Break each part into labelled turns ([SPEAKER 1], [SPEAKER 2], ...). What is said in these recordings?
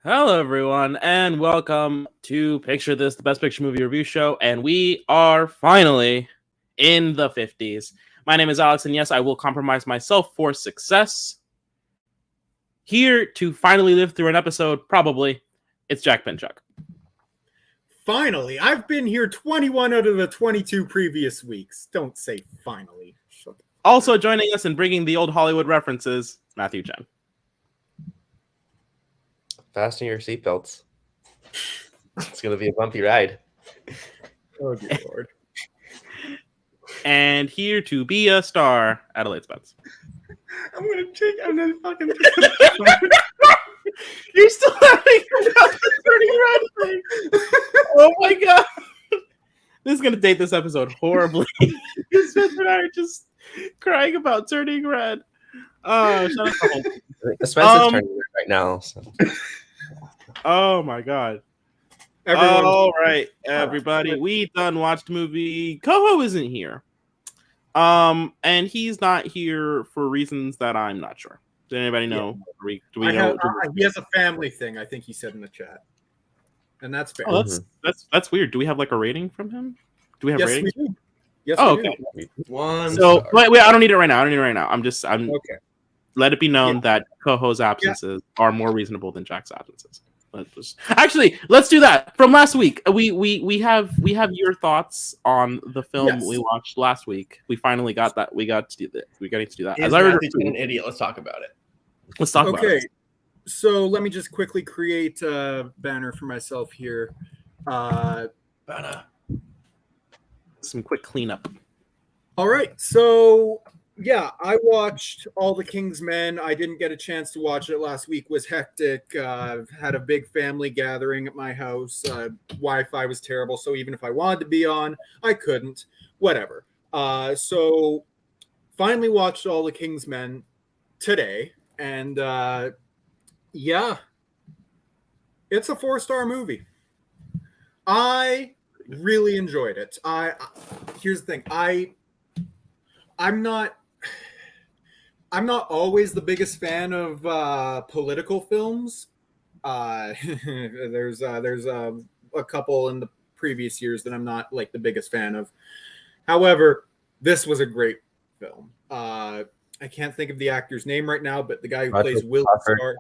[SPEAKER 1] Hello, everyone, and welcome to Picture This, the Best Picture Movie Review Show. And we are finally in the 50s. My name is Alex, and yes, I will compromise myself for success. Here to finally live through an episode, probably, it's Jack Pinchuk.
[SPEAKER 2] Finally, I've been here 21 out of the 22 previous weeks. Don't say finally.
[SPEAKER 1] Also joining us and bringing the old Hollywood references, Matthew Chen.
[SPEAKER 3] Fasten your seatbelts. It's going to be a bumpy ride.
[SPEAKER 2] Oh, dear Lord.
[SPEAKER 1] And here to be a star, Adelaide Spence.
[SPEAKER 2] I'm gonna fucking.
[SPEAKER 1] You're still having about the Turning Red thing. Oh my god. This is going to date this episode horribly. Spencer and I are just crying about Turning Red. Oh, shut up.
[SPEAKER 3] Spencer's turning red right now. So.
[SPEAKER 1] Oh my god.
[SPEAKER 2] Everyone.
[SPEAKER 1] All right, everybody. We done watched the movie. Coho isn't here. And he's not here for reasons that I'm not sure. Does anybody know?
[SPEAKER 2] Yeah.
[SPEAKER 1] Do we know?
[SPEAKER 2] He has a family thing, I think he said in the chat. And that's fair.
[SPEAKER 1] Oh, that's weird. Do we have like a rating from him? Do we have ratings?
[SPEAKER 2] We do. Yes,
[SPEAKER 1] oh,
[SPEAKER 2] we
[SPEAKER 1] okay.
[SPEAKER 2] do.
[SPEAKER 3] One.
[SPEAKER 1] So wait, I don't need it right now. I'm
[SPEAKER 2] Okay.
[SPEAKER 1] Let it be known that Coho's absences are more reasonable than Jack's absences. Actually, let's do that. From last week, we have your thoughts on the film we watched last week. We finally got that. We got to do that. We got to do that.
[SPEAKER 4] As Matthew's an idiot. Let's talk about it.
[SPEAKER 1] Let's talk about it.
[SPEAKER 2] Okay. So let me just quickly create a banner for myself here.
[SPEAKER 1] Some quick cleanup.
[SPEAKER 2] All right. So yeah, I watched All the King's Men. I didn't get a chance to watch it last week. It was hectic. Had a big family gathering at my house. Wi-Fi was terrible, so even if I wanted to be on, I couldn't. Whatever. So finally watched All the King's Men today, and yeah, it's a 4-star movie. I really enjoyed it. Here's the thing. I'm not always the biggest fan of political films. There's a couple in the previous years that I'm not like the biggest fan of. However, this was a great film. I can't think of the actor's name right now, but the guy who plays Willie Stark.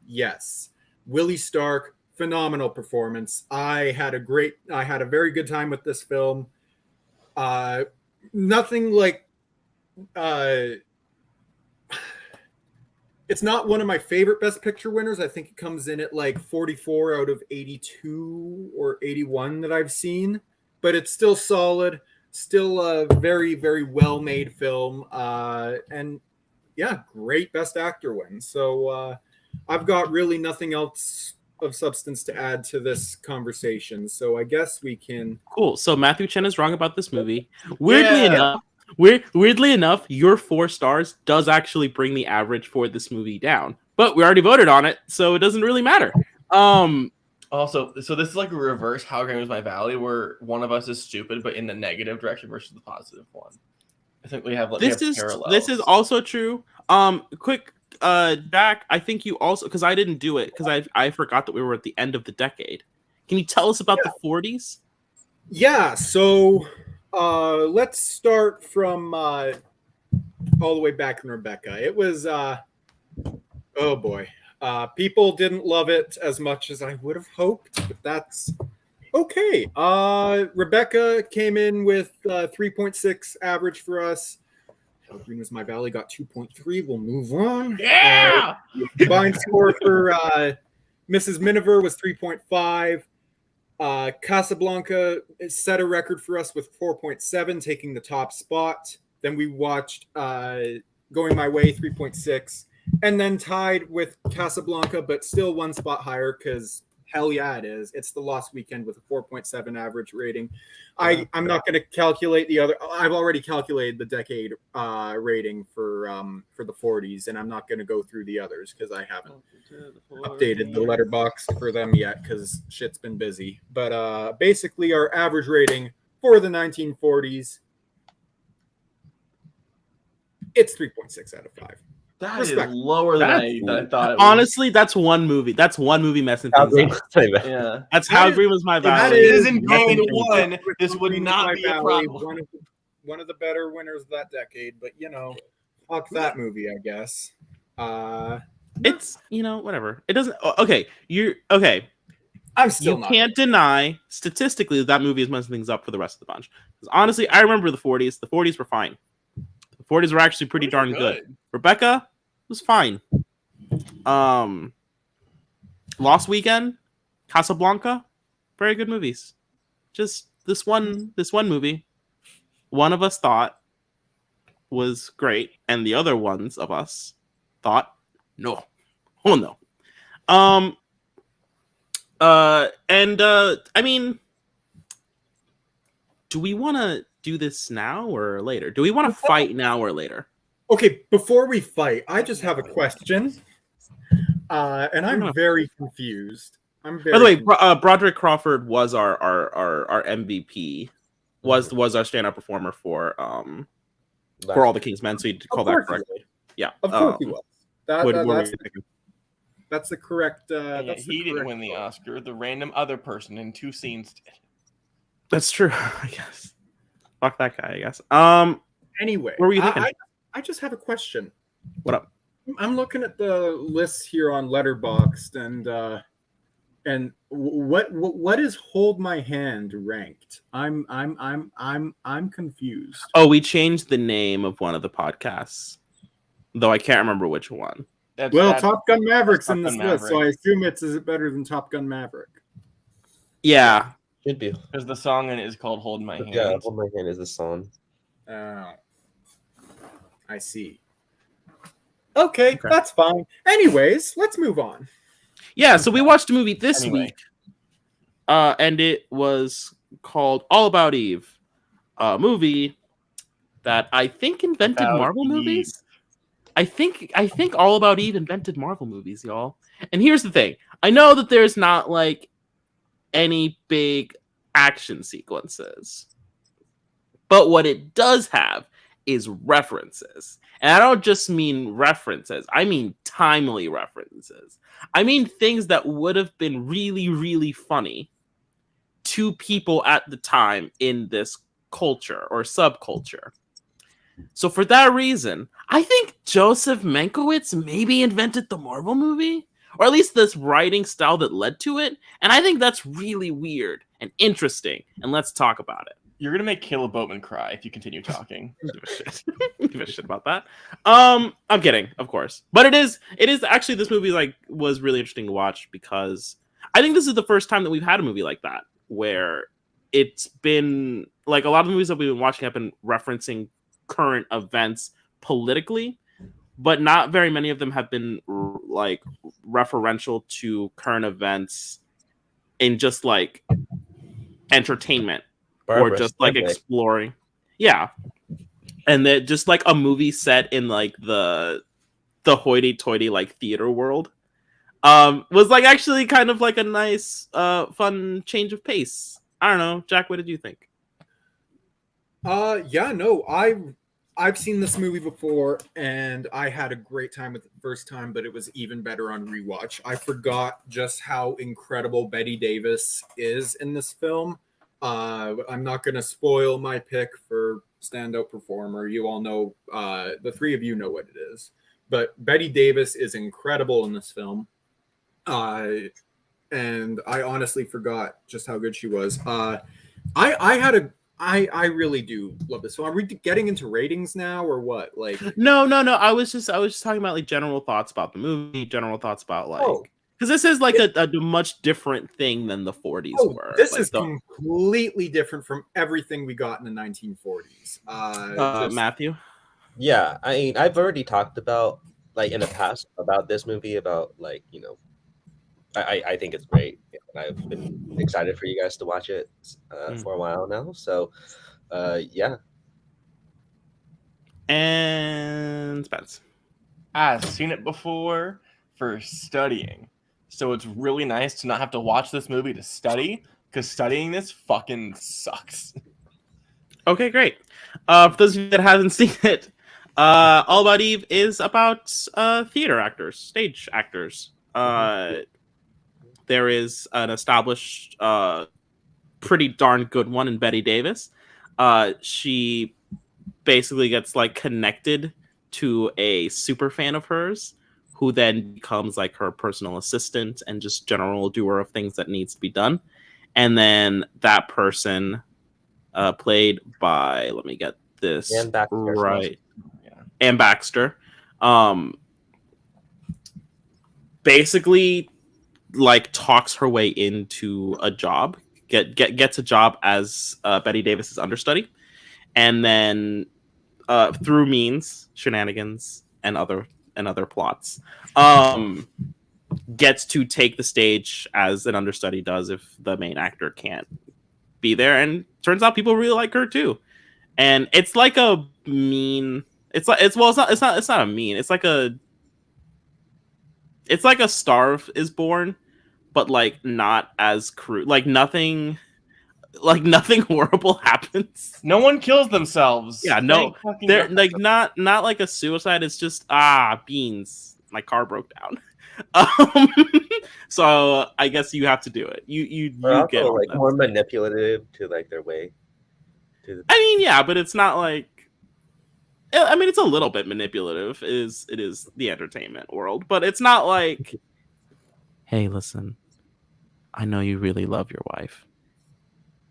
[SPEAKER 2] Yes, Willie Stark, phenomenal performance. I had a very good time with this film. Nothing like. It's not one of my favorite Best Picture winners. I think it comes in at like 44 out of 82 or 81 that I've seen, but it's still solid, still a very, very well-made film, and yeah, great Best Actor win. So I've got really nothing else of substance to add to this conversation, so I guess we can...
[SPEAKER 1] Cool. So Matthew Chen is wrong about this movie. Weirdly enough, your 4 stars does actually bring the average for this movie down. But we already voted on it, so it doesn't really matter.
[SPEAKER 4] Also, so this is like a reverse How Grand Was My Valley, where one of us is stupid, but in the negative direction versus the positive one. I think we have parallels.
[SPEAKER 1] This is also true. Quick, Jack, I think you also, because I didn't do it, because I forgot that we were at the end of the decade. Can you tell us about the 40s?
[SPEAKER 2] Yeah, so... let's start from all the way back in Rebecca. It was, oh boy. People didn't love it as much as I would have hoped, but that's okay. Rebecca came in with 3.6 average for us. How Green Was My Valley got 2.3. We'll move on.
[SPEAKER 4] Yeah!
[SPEAKER 2] Combined score for Mrs. Miniver was 3.5. Casablanca set a record for us with 4.7, taking the top spot. Then we watched Going My Way, 3.6, and then tied with Casablanca, but still one spot higher because hell yeah, it is. It's The Lost Weekend with a 4.7 average rating. I'm not going to calculate the other. I've already calculated the decade rating for the 40s, and I'm not going to go through the others because I haven't updated the letterbox for them yet because shit's been busy. But basically, our average rating for the 1940s, it's 3.6 out of 5.
[SPEAKER 4] That is
[SPEAKER 2] Respect.
[SPEAKER 4] lower than I thought. It was.
[SPEAKER 1] Honestly, that's one movie. That's one movie messing
[SPEAKER 3] How
[SPEAKER 1] things
[SPEAKER 3] Green
[SPEAKER 1] up.
[SPEAKER 3] was my valley.
[SPEAKER 4] Yeah.
[SPEAKER 1] That's
[SPEAKER 2] That
[SPEAKER 1] How
[SPEAKER 2] is-
[SPEAKER 1] Green Was My
[SPEAKER 2] that
[SPEAKER 1] Valley.
[SPEAKER 4] It is in
[SPEAKER 1] Messing
[SPEAKER 4] going
[SPEAKER 1] things
[SPEAKER 4] one.
[SPEAKER 1] up.
[SPEAKER 4] This would
[SPEAKER 2] Green
[SPEAKER 4] not
[SPEAKER 2] My
[SPEAKER 4] be a
[SPEAKER 2] Valley,
[SPEAKER 4] problem.
[SPEAKER 2] One of the better winners of that decade, but fuck that movie, I guess.
[SPEAKER 1] It's whatever. It doesn't. Okay, you're okay.
[SPEAKER 2] I'm still
[SPEAKER 1] You
[SPEAKER 2] not.
[SPEAKER 1] can't deny statistically that movie is messing things up for the rest of the bunch. 'Cause honestly, I remember the 40s. The 40s were fine. The 40s were actually pretty
[SPEAKER 4] Those
[SPEAKER 1] darn
[SPEAKER 4] are
[SPEAKER 1] good. Rebecca was fine. Lost Weekend, Casablanca, very good movies. Just this one movie, one of us thought was great, and the other ones of us thought no. Oh no. I mean, do we want to do this now or later? Do we want to fight now or later?
[SPEAKER 2] Okay, before we fight, I just have a question. And I'm very confused.
[SPEAKER 1] By the way, Broderick Crawford was our MVP. Was our stand-up performer for All the King's Men, so you call that correctly. Yeah,
[SPEAKER 2] of course he was. That's the correct.
[SPEAKER 4] He didn't win the Oscar. The random other person in two scenes did.
[SPEAKER 1] That's true, I guess. Fuck that guy, I guess.
[SPEAKER 2] Anyway,
[SPEAKER 1] what were you thinking?
[SPEAKER 2] I just have a question.
[SPEAKER 1] What up?
[SPEAKER 2] I'm looking at the lists here on Letterboxd, and what is Hold My Hand ranked? I'm confused.
[SPEAKER 1] Oh, we changed the name of one of the podcasts, though I can't remember which one.
[SPEAKER 2] Top Gun Maverick's in this
[SPEAKER 4] Top Gun
[SPEAKER 2] list, so I assume is it better than Top Gun Maverick?
[SPEAKER 1] Yeah,
[SPEAKER 3] Should be.
[SPEAKER 4] Because the song in it is called "Hold My Hand."
[SPEAKER 3] Yeah, Hold My Hand is the song.
[SPEAKER 2] I see. Okay, that's fine. Anyways, let's move on.
[SPEAKER 1] Yeah, so we watched a movie this week, and it was called All About Eve, a movie that I think invented Marvel movies. I think All About Eve invented Marvel movies, y'all. And here's the thing: I know that there's not like any big action sequences, but what it does have is references. And I don't just mean references, I mean timely references. I mean things that would have been really, really funny to people at the time in this culture or subculture. So for that reason, I think Joseph Mankiewicz maybe invented the Marvel movie, or at least this writing style that led to it. And I think that's really weird and interesting. And let's talk about it.
[SPEAKER 4] You're gonna make Caleb Boatman cry if you continue talking.
[SPEAKER 1] Give a shit about that. I'm kidding, of course, but it is actually, this movie was really interesting to watch because I think this is the first time that we've had a movie like that where it's been like a lot of the movies that we've been watching have been referencing current events politically, but not very many of them have been like referential to current events in just like entertainment. Or just like exploring, yeah, and then just like a movie set in like the hoity-toity like theater world, was like actually kind of like a nice, fun change of pace. I don't know, Jack, what did you think?
[SPEAKER 2] Yeah, no, I've seen this movie before, and I had a great time with it the first time, but it was even better on rewatch. I forgot just how incredible Bette Davis is in this film. I'm not going to spoil my pick for standout performer. You all know, the three of you know what it is. But Bette Davis is incredible in this film. And I honestly forgot just how good she was. I really do love this film. Are we getting into ratings now or what? Like
[SPEAKER 1] No. I was just talking about like general thoughts about the movie, general thoughts about like because this is like a much different thing than the 40s were.
[SPEAKER 2] This
[SPEAKER 1] like
[SPEAKER 2] is completely different from everything we got in the 1940s.
[SPEAKER 1] Matthew?
[SPEAKER 3] Yeah, I mean, I've already talked about like in the past about this movie, about like, I think it's great. I've been excited for you guys to watch it for a while now. So, yeah.
[SPEAKER 1] And Spence.
[SPEAKER 4] I've seen it before for studying. So it's really nice to not have to watch this movie to study, because studying this fucking sucks.
[SPEAKER 1] Okay, great. For those of you that haven't seen it, All About Eve is about theater actors, stage actors. There is an established, pretty darn good one in Bette Davis. She basically gets like connected to a super fan of hers, who then becomes like her personal assistant and just general doer of things that needs to be done. And then that person, played by, let me get this
[SPEAKER 3] Anne Baxter.
[SPEAKER 1] right,
[SPEAKER 4] Yeah.
[SPEAKER 1] Anne Baxter, basically like talks her way into a job, gets a job as Bette Davis's understudy, and then through means, shenanigans, and other plots, gets to take the stage as an understudy does if the main actor can't be there. And turns out people really like her too. And it's like a mean. It's not a mean. It's like a Star is Born, but like not as crude. Like nothing horrible happens.
[SPEAKER 4] No one kills themselves.
[SPEAKER 1] Yeah, no,
[SPEAKER 4] Thank fucking
[SPEAKER 1] they're
[SPEAKER 4] God.
[SPEAKER 1] like not like a suicide. It's just beans. My car broke down. So I guess you have to do it. You
[SPEAKER 3] They're
[SPEAKER 1] get
[SPEAKER 3] also
[SPEAKER 1] on
[SPEAKER 3] like
[SPEAKER 1] that.
[SPEAKER 3] more manipulative to like their way.
[SPEAKER 1] I mean, yeah, but it's not like. I mean, it's a little bit manipulative. It is the entertainment world, but it's not like, hey, listen, I know you really love your wife,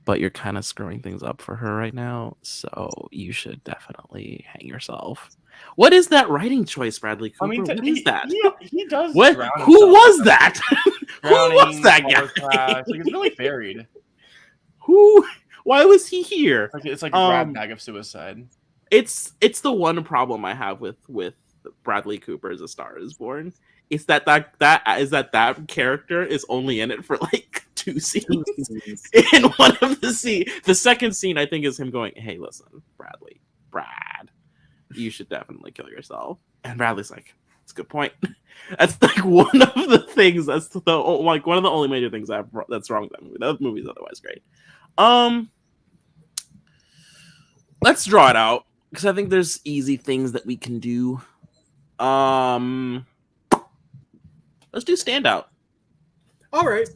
[SPEAKER 1] but you're kind of screwing things up for her right now, so you should definitely hang yourself. What is that writing choice, Bradley Cooper?
[SPEAKER 4] I mean,
[SPEAKER 1] what is that?
[SPEAKER 4] He does.
[SPEAKER 1] What?
[SPEAKER 4] drown
[SPEAKER 1] Who
[SPEAKER 4] himself.
[SPEAKER 1] was that? Who was that
[SPEAKER 4] Drowning,
[SPEAKER 1] guy?
[SPEAKER 4] crash. Like, it's really varied.
[SPEAKER 1] Who? Why was he here?
[SPEAKER 4] It's like a grab bag of suicide.
[SPEAKER 1] It's the one problem I have with Bradley Cooper as A Star Is Born. Is that character is only in it for like 2 scenes. In one of the second scene, I think, is him going, "Hey, listen, Brad, you should definitely kill yourself." And Bradley's like, "That's a good point." That's like one of the things. That's like one of the only major things that's wrong with that movie. That movie's otherwise great. Let's draw it out, because I think there's easy things that we can do. Let's do standout.
[SPEAKER 2] All right.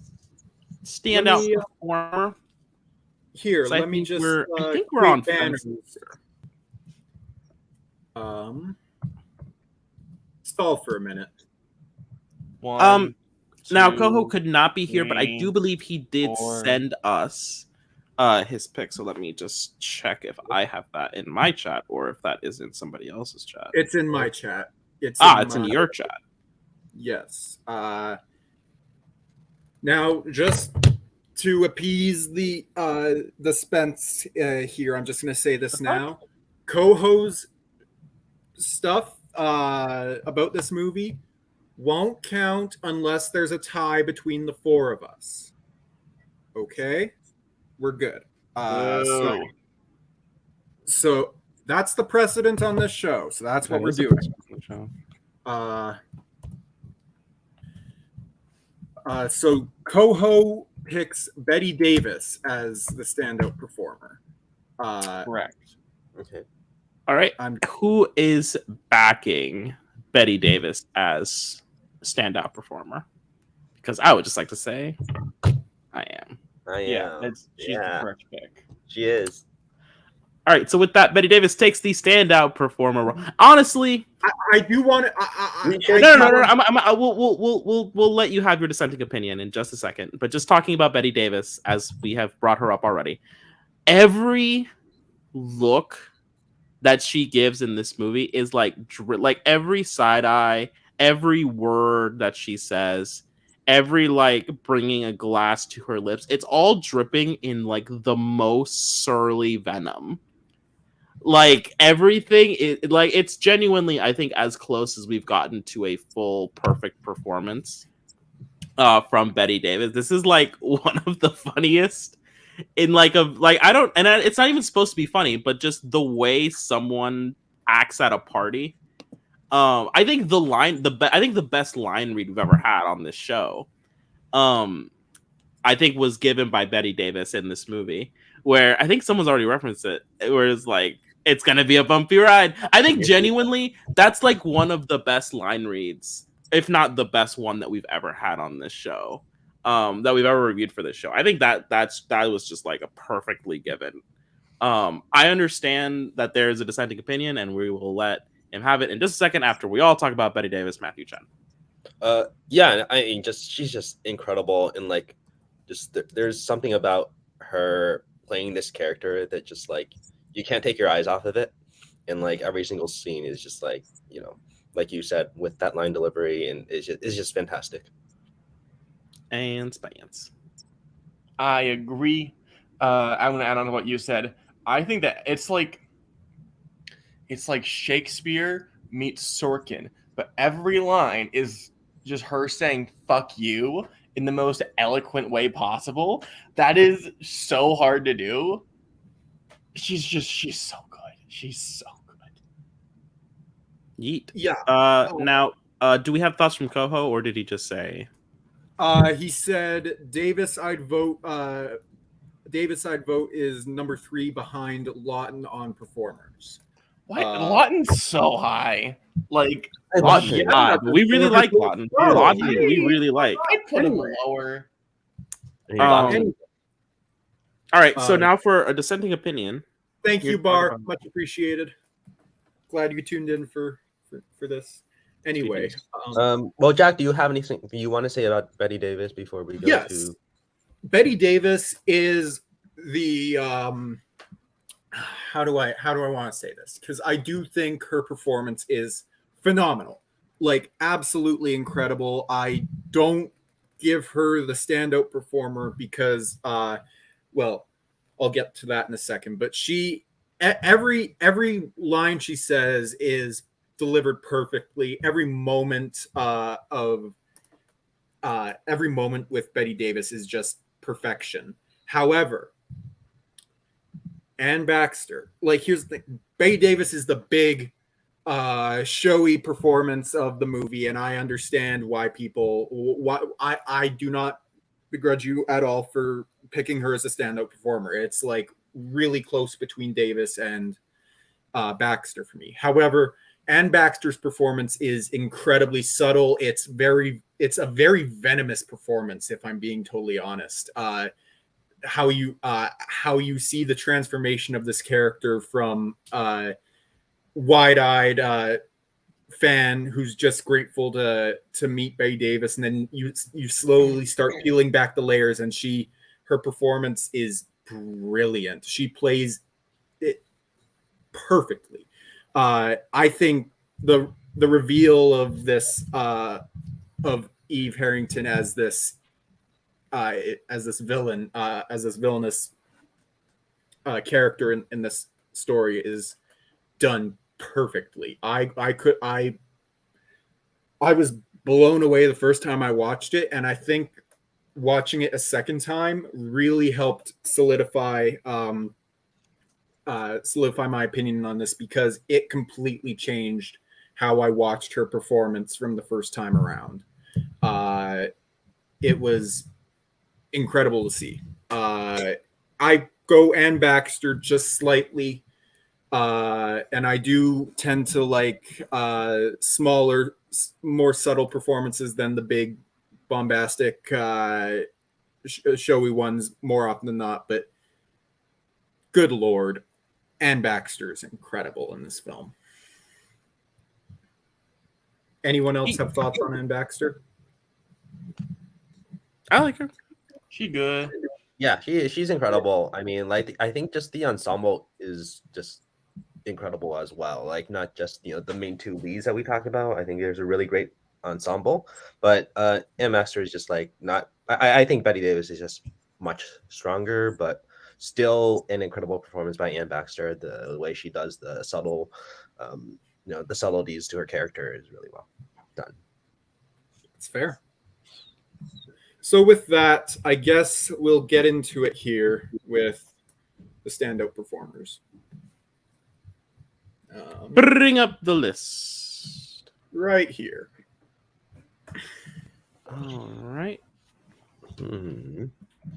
[SPEAKER 1] Standout performer.
[SPEAKER 2] Here,
[SPEAKER 1] So I
[SPEAKER 2] let me
[SPEAKER 1] think
[SPEAKER 2] just.
[SPEAKER 1] I think we're on
[SPEAKER 2] create
[SPEAKER 1] fence.
[SPEAKER 2] banners. Stall for a minute.
[SPEAKER 4] One,
[SPEAKER 1] Now
[SPEAKER 4] two,
[SPEAKER 1] Koho could not be here, but I
[SPEAKER 4] three,
[SPEAKER 1] do believe he did
[SPEAKER 4] 4.
[SPEAKER 1] send us his pick. So let me just check if I have that in my chat or if that is in somebody else's chat.
[SPEAKER 2] It's in my chat. It's
[SPEAKER 1] in your chat.
[SPEAKER 2] Yes. Now, just to appease the Spence here, I'm just going to say this now. Koho's stuff about this movie won't count unless there's a tie between the 4 of us. Okay? We're good. So that's the precedent on this show. So that's what we're doing. So Koho picks Bette Davis as the standout performer.
[SPEAKER 4] Correct.
[SPEAKER 3] Okay.
[SPEAKER 1] All right.
[SPEAKER 2] I'm
[SPEAKER 1] Who is backing Bette Davis as standout performer? Because I would just like to say, I am.
[SPEAKER 4] Yeah, she's the correct pick.
[SPEAKER 3] She is.
[SPEAKER 1] All right. So with that, Bette Davis takes the standout performer role. Honestly,
[SPEAKER 2] I do want to.
[SPEAKER 1] We'll let you have your dissenting opinion in just a second. But just talking about Bette Davis, as we have brought her up already, every look that she gives in this movie is like every side eye, every word that she says, every like bringing a glass to her lips, it's all dripping in like the most surly venom. Like everything is like, it's genuinely, I think, as close as we've gotten to a full perfect performance from Bette Davis. This is like one of the funniest in like it's not even supposed to be funny, but just the way someone acts at a party. I think the best line read we've ever had on this show, I think, was given by Bette Davis in this movie, where I think someone's already referenced it, where it's like, It's gonna be a bumpy ride. I think genuinely that's like one of the best line reads, if not the best one that we've ever had on this show, that we've ever reviewed for this show. I think that was just like a perfectly given. I understand that there is a dissenting opinion, and we will let him have it in just a second after we all talk about Bette Davis, Matthew Chen.
[SPEAKER 3] Yeah, I mean, she's just incredible, and like, there's something about her playing this character that just like you can't take your eyes off of it, and like every single scene is just like, you know, like you said, with that line delivery, and it's just fantastic.
[SPEAKER 1] And Spence,
[SPEAKER 4] I agree. I'm gonna add on to what you said. I think that it's like Shakespeare meets Sorkin, but every line is just her saying "fuck you" in the most eloquent way possible. That is so hard to do. She's so good. She's so good.
[SPEAKER 1] Yeet.
[SPEAKER 2] Yeah.
[SPEAKER 1] Now, do we have thoughts from Coho, or did he just say?
[SPEAKER 2] He said Davis, I'd vote. Davis, I'd vote is number 3 behind Lawton on performers.
[SPEAKER 4] What? Lawton's so high. Like
[SPEAKER 1] Lawton, yeah, we really like Lawton. Lawton, we really like.
[SPEAKER 4] I'd put him lower.
[SPEAKER 1] All right, so now for a dissenting opinion.
[SPEAKER 2] Thank you, Bar. Much appreciated. Glad you tuned in for this. Anyway,
[SPEAKER 3] well, Jack, do you have anything you want to say about Bette Davis before we go to?
[SPEAKER 2] Bette Davis is the how do I want to say this? Because I do think her performance is phenomenal, like absolutely incredible. I don't give her the standout performer because, well, I'll get to that in a second. But every line she says is delivered perfectly. Every moment every moment with Bette Davis is just perfection. However, Anne Baxter, like, here's the thing. Bette Davis is the big showy performance of the movie, and I understand why I do not begrudge you at all for picking her as a standout performer. It's like really close between Davis and Baxter for me. However, Anne Baxter's performance is incredibly subtle. It's a very venomous performance, if I'm being totally honest. How you see the transformation of this character from wide-eyed fan who's just grateful to meet Bette Davis, and then you slowly start peeling back the layers, and her performance is brilliant. She plays it perfectly. I think the reveal of this of Eve Harrington as this villain, as this villainous character in this story is done perfectly. I was blown away the first time I watched it, and I think watching it a second time really helped solidify my opinion on this, because it completely changed how I watched her performance from the first time around. It was incredible to see. I go Anne Baxter just slightly, and I do tend to like smaller, more subtle performances than the big, bombastic, showy ones more often than not. But good Lord, Anne Baxter is incredible in this film. Anyone else have thoughts on Anne Baxter?
[SPEAKER 1] I like her.
[SPEAKER 4] She good.
[SPEAKER 3] Yeah, she's incredible. I mean, like, I think just the ensemble is just incredible as well. Like, not just, you know, the main two leads that we talked about. I think there's a really great ensemble, but Anne Baxter is just like not. I think Bette Davis is just much stronger, but still an incredible performance by Anne Baxter. The way she does the subtle, the subtleties to her character is really well done.
[SPEAKER 2] It's fair. So with that, I guess we'll get into it here with the standout performers.
[SPEAKER 1] Bring up the list.
[SPEAKER 2] Right here.
[SPEAKER 1] All right.
[SPEAKER 3] Mm-hmm.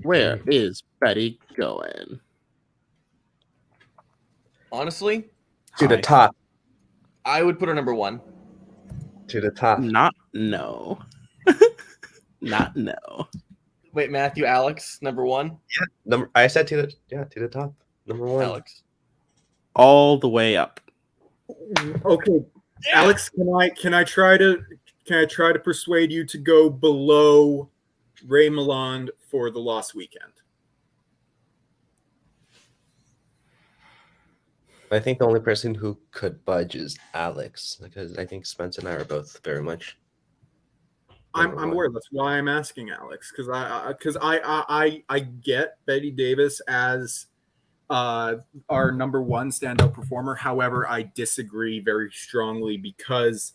[SPEAKER 1] Where is Betty going?
[SPEAKER 4] Honestly,
[SPEAKER 3] To the
[SPEAKER 1] Hi.
[SPEAKER 3] top.
[SPEAKER 4] I would put her number 1.
[SPEAKER 3] To the top.
[SPEAKER 1] Not no. Not no.
[SPEAKER 4] Wait, Matthew, Alex, number 1.
[SPEAKER 3] I said to the top. Number 1.
[SPEAKER 4] Alex.
[SPEAKER 1] All the way up.
[SPEAKER 2] Okay, Alex, can I try to persuade you to go below Ray Milland for The Lost Weekend?
[SPEAKER 3] I think the only person who could budge is Alex, because I think Spence and I are both very much.
[SPEAKER 2] I'm aware. That's why I'm asking Alex, because I get Betty Davis as our number 1 standout performer. However, I disagree very strongly because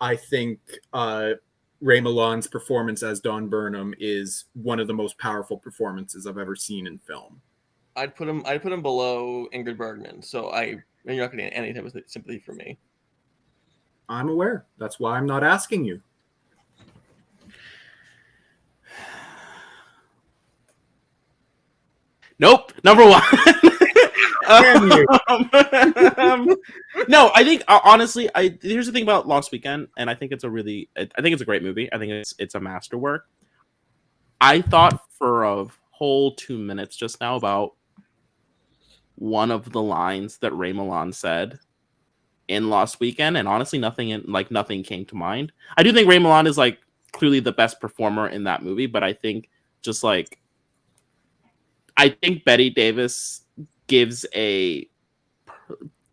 [SPEAKER 2] I think Ray Milland's performance as Don Burnham is one of the most powerful performances I've ever seen in film.
[SPEAKER 4] I'd put him below Ingrid Bergman. So you're not getting anything with sympathy for me.
[SPEAKER 2] I'm aware. That's why I'm not asking you.
[SPEAKER 1] Nope. Number 1.
[SPEAKER 2] Damn you.
[SPEAKER 1] No, I think honestly, here's the thing about Lost Weekend, and I think it's a great movie. I think it's a masterwork. I thought for a whole 2 minutes just now about one of the lines that Ray Milland said in Lost Weekend, and honestly, nothing came to mind. I do think Ray Milland is like clearly the best performer in that movie, but I think Betty Davis gives a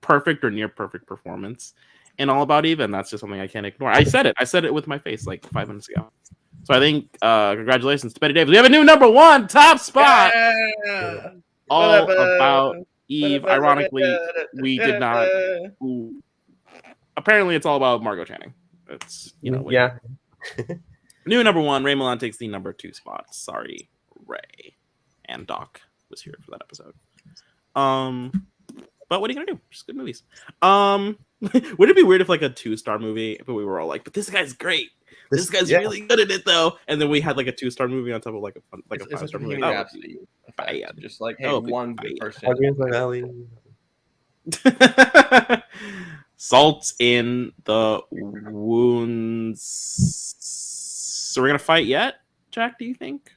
[SPEAKER 1] perfect or near perfect performance in All About Eve, and that's just something I can't ignore. I said it with my face like 5 minutes ago. So I think congratulations to Betty Davis. We have a new number 1 top spot.
[SPEAKER 4] Yeah.
[SPEAKER 1] All About Eve. Ironically, we did not. Ooh. Apparently, it's all about Margot Channing. It's
[SPEAKER 3] Yeah.
[SPEAKER 1] New number 1. Ray Milland takes the number 2 spot. Sorry, Ray. And Doc was here for that episode. But what are you gonna do? Just good movies. Would it be weird if like a 2-star movie, but we were all like, "But this guy's great. This guy's really good at it, though." And then we had like a 2-star movie on top of like a 5-star movie.
[SPEAKER 4] Oh, yeah, just like one good person.
[SPEAKER 1] Salt in the wounds. So we're gonna fight yet, Jack? Do you think?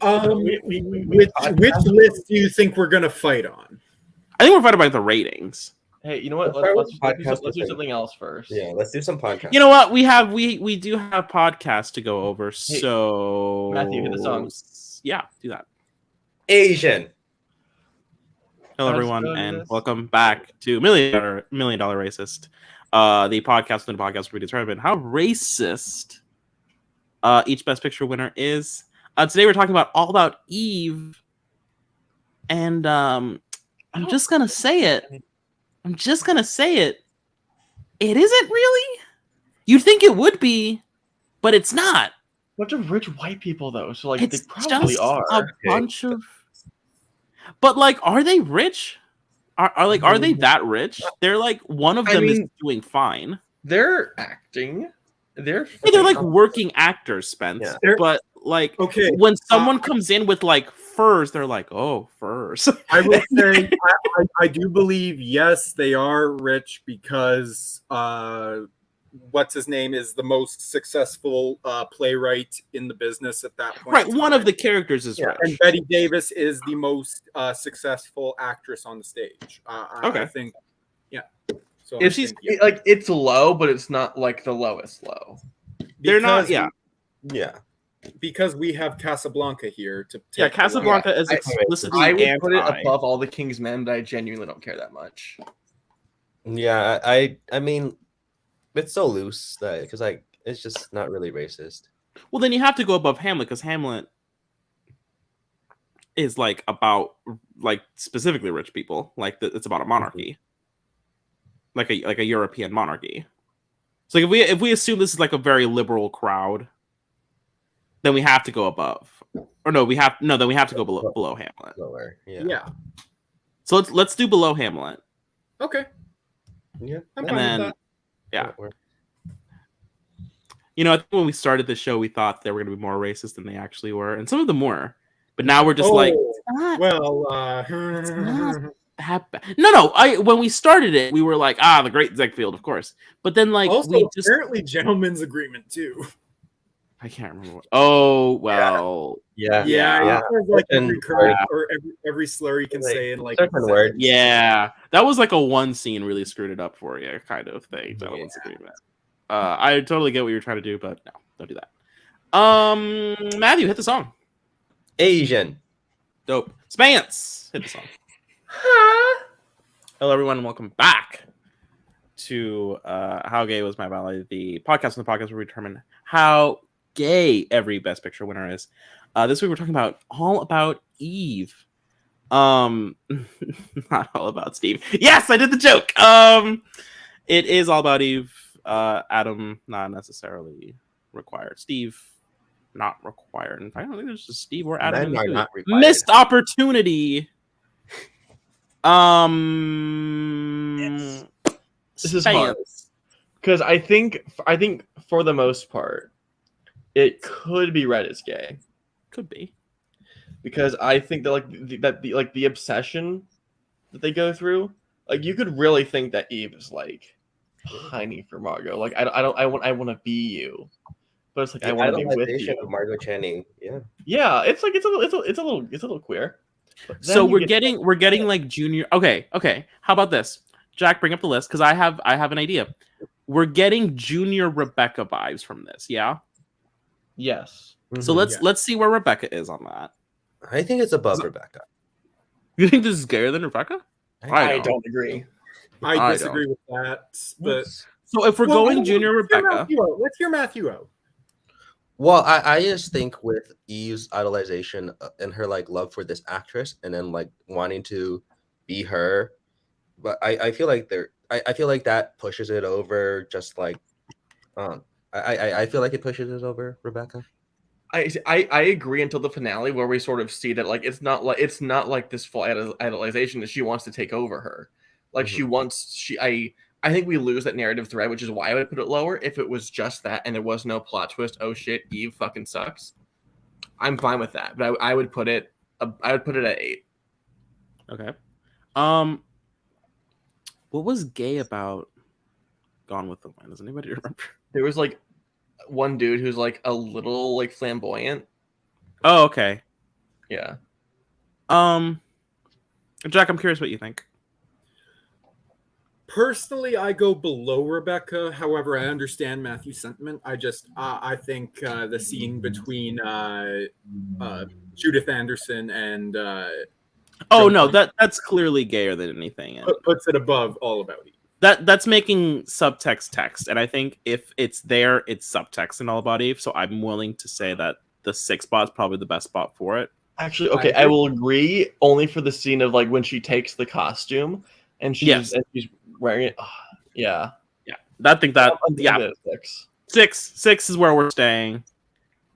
[SPEAKER 2] Which list do you think we're gonna fight on?
[SPEAKER 1] I think we're fighting about the ratings.
[SPEAKER 4] Hey, you know what? Let's do something else first.
[SPEAKER 3] Yeah, let's do some podcast.
[SPEAKER 1] You know what? We do have podcasts to go over. So
[SPEAKER 4] Matthew, hit the songs.
[SPEAKER 1] Yeah, do that.
[SPEAKER 3] Asian.
[SPEAKER 1] Hello, everyone, and welcome back to Million Dollar Racist, the podcast within the podcast where we determine how racist each Best Picture winner is. Today we're talking about All About Eve, and I'm just gonna say it. It isn't really. You'd think it would be, but it's not.
[SPEAKER 4] Bunch of rich white people, though, so like
[SPEAKER 1] It's
[SPEAKER 4] they probably
[SPEAKER 1] just
[SPEAKER 4] are.
[SPEAKER 1] a bunch of. But like, are they rich? Are they that rich? They're like one of them is doing fine.
[SPEAKER 4] They're acting. They're
[SPEAKER 1] like working actors, Spence.
[SPEAKER 2] Yeah.
[SPEAKER 1] But like,
[SPEAKER 2] Okay,
[SPEAKER 1] when someone comes in with like furs, they're like, "Oh, furs."
[SPEAKER 2] I will say I do believe yes, they are rich because what's his name is the most successful playwright in the business at that point.
[SPEAKER 1] Right, one of the characters is rich.
[SPEAKER 2] And Betty Davis is the most successful actress on the stage.
[SPEAKER 1] Okay.
[SPEAKER 2] I think, yeah. So
[SPEAKER 4] If she's like it's low, but it's not like the lowest low.
[SPEAKER 1] They're not. Yeah.
[SPEAKER 2] Because we have Casablanca here to take.
[SPEAKER 1] Yeah, Casablanca is explicitly
[SPEAKER 4] I would
[SPEAKER 1] anti.
[SPEAKER 4] put it above all the King's Men, but I genuinely don't care that much.
[SPEAKER 3] Yeah, I mean, it's so loose that because like it's just not really racist.
[SPEAKER 1] Well, then you have to go above Hamlet because Hamlet is like about like specifically rich people. Like it's about a monarchy, like a European monarchy. So like if we assume this is like a very liberal crowd, then we have to go above. Or no, then we have to go below Hamlet.
[SPEAKER 3] Lower,
[SPEAKER 2] Yeah.
[SPEAKER 1] So let's do below Hamlet.
[SPEAKER 2] Okay.
[SPEAKER 3] Yeah.
[SPEAKER 2] I'm
[SPEAKER 1] And
[SPEAKER 2] fine
[SPEAKER 1] then
[SPEAKER 2] with that.
[SPEAKER 1] yeah. You know, I think when we started the show, we thought they were going to be more racist than they actually were, and some of them were. But now we're just like, it's not.
[SPEAKER 2] Well,
[SPEAKER 1] It's not. that bad. No. When we started it, we were like, the Great Ziegfeld, of course. But then like
[SPEAKER 2] Also,
[SPEAKER 1] we just
[SPEAKER 2] apparently, Gentleman's Agreement too.
[SPEAKER 1] I can't remember. Oh well.
[SPEAKER 3] Yeah.
[SPEAKER 2] Yeah, it was like every
[SPEAKER 3] And
[SPEAKER 2] curse or every slur you can
[SPEAKER 3] Like,
[SPEAKER 2] say in like
[SPEAKER 3] certain
[SPEAKER 2] a
[SPEAKER 3] words.
[SPEAKER 2] sentence.
[SPEAKER 1] Yeah, that was like a one scene really screwed it up for you, kind of thing. Gentleman's Agreement. I totally get what you're trying to do, but no, don't do that. Matthew, hit the song.
[SPEAKER 3] Asian.
[SPEAKER 1] Dope. Spance, hit the song. Hello, everyone, and welcome back to How Gay Was My Valley, the podcast where we determine how gay every Best Picture winner is. This week we're talking about All About Eve. Not All About Steve. Yes, I did the joke. It is All About Eve. Adam, not necessarily required. Steve, not required. In fact, I don't think there's just Steve or Adam.
[SPEAKER 3] Men
[SPEAKER 1] in
[SPEAKER 3] are
[SPEAKER 1] this
[SPEAKER 3] not
[SPEAKER 1] movie.
[SPEAKER 3] required.
[SPEAKER 1] Missed opportunity.
[SPEAKER 4] This is hard because I think for the most part, it could be read as gay.
[SPEAKER 1] Could be.
[SPEAKER 4] Because I think that the obsession that they go through, like you could really think that Eve is like pining for Margot. Like I want to be you, but it's like I want to be with you.
[SPEAKER 3] Of Margot Channing. Yeah.
[SPEAKER 4] Yeah, it's like it's a little queer. But then
[SPEAKER 1] So
[SPEAKER 4] you
[SPEAKER 1] we're
[SPEAKER 4] get-
[SPEAKER 1] getting like junior. Okay. How about this? Jack, bring up the list because I have an idea. We're getting junior Rebecca vibes from this. Yeah.
[SPEAKER 4] yes.
[SPEAKER 1] So let's see where Rebecca is on that.
[SPEAKER 3] I think it's above Rebecca.
[SPEAKER 1] You think this is gayer than Rebecca?
[SPEAKER 4] I don't agree.
[SPEAKER 2] I
[SPEAKER 1] I
[SPEAKER 2] disagree with that. But
[SPEAKER 1] So if we're
[SPEAKER 2] Well,
[SPEAKER 1] going
[SPEAKER 2] let's
[SPEAKER 1] junior
[SPEAKER 2] hear
[SPEAKER 1] Rebecca,
[SPEAKER 2] Matthew out. Let's hear Matthew out.
[SPEAKER 3] Well, I just think with Eve's idolization and her like love for this actress, and then like wanting to be her, but I feel like I feel like that pushes it over. Just like, I feel like it pushes it over Rebecca.
[SPEAKER 4] I agree until the finale where we sort of see that like it's not like this full idolization that she wants to take over her. Like I think we lose that narrative thread, which is why I would put it lower. If it was just that and there was no plot twist, oh shit, Eve fucking sucks. I'm fine with that, but I would put it at 8.
[SPEAKER 1] okay. What was gay about Gone with the Wind? Does anybody remember?
[SPEAKER 4] There was like one dude who's like a little like flamboyant.
[SPEAKER 1] Oh, okay.
[SPEAKER 4] Yeah.
[SPEAKER 1] Jack, I'm curious what you think.
[SPEAKER 2] Personally, I go below Rebecca. However, I understand Matthew's sentiment. I think the scene between Judith Anderson and
[SPEAKER 1] Oh no, that's clearly gayer than anything. And
[SPEAKER 2] puts it above All About Eve.
[SPEAKER 1] that's making subtext text, and I think if it's there, it's subtext and All About Eve. So I'm willing to say that the 6th spot is probably the best spot for it.
[SPEAKER 4] Actually, okay, I will agree only for the scene of like when she takes the costume and she's wearing it. Yeah.
[SPEAKER 1] I think that
[SPEAKER 4] I'm giving it a 6.
[SPEAKER 1] 6 is where we're staying.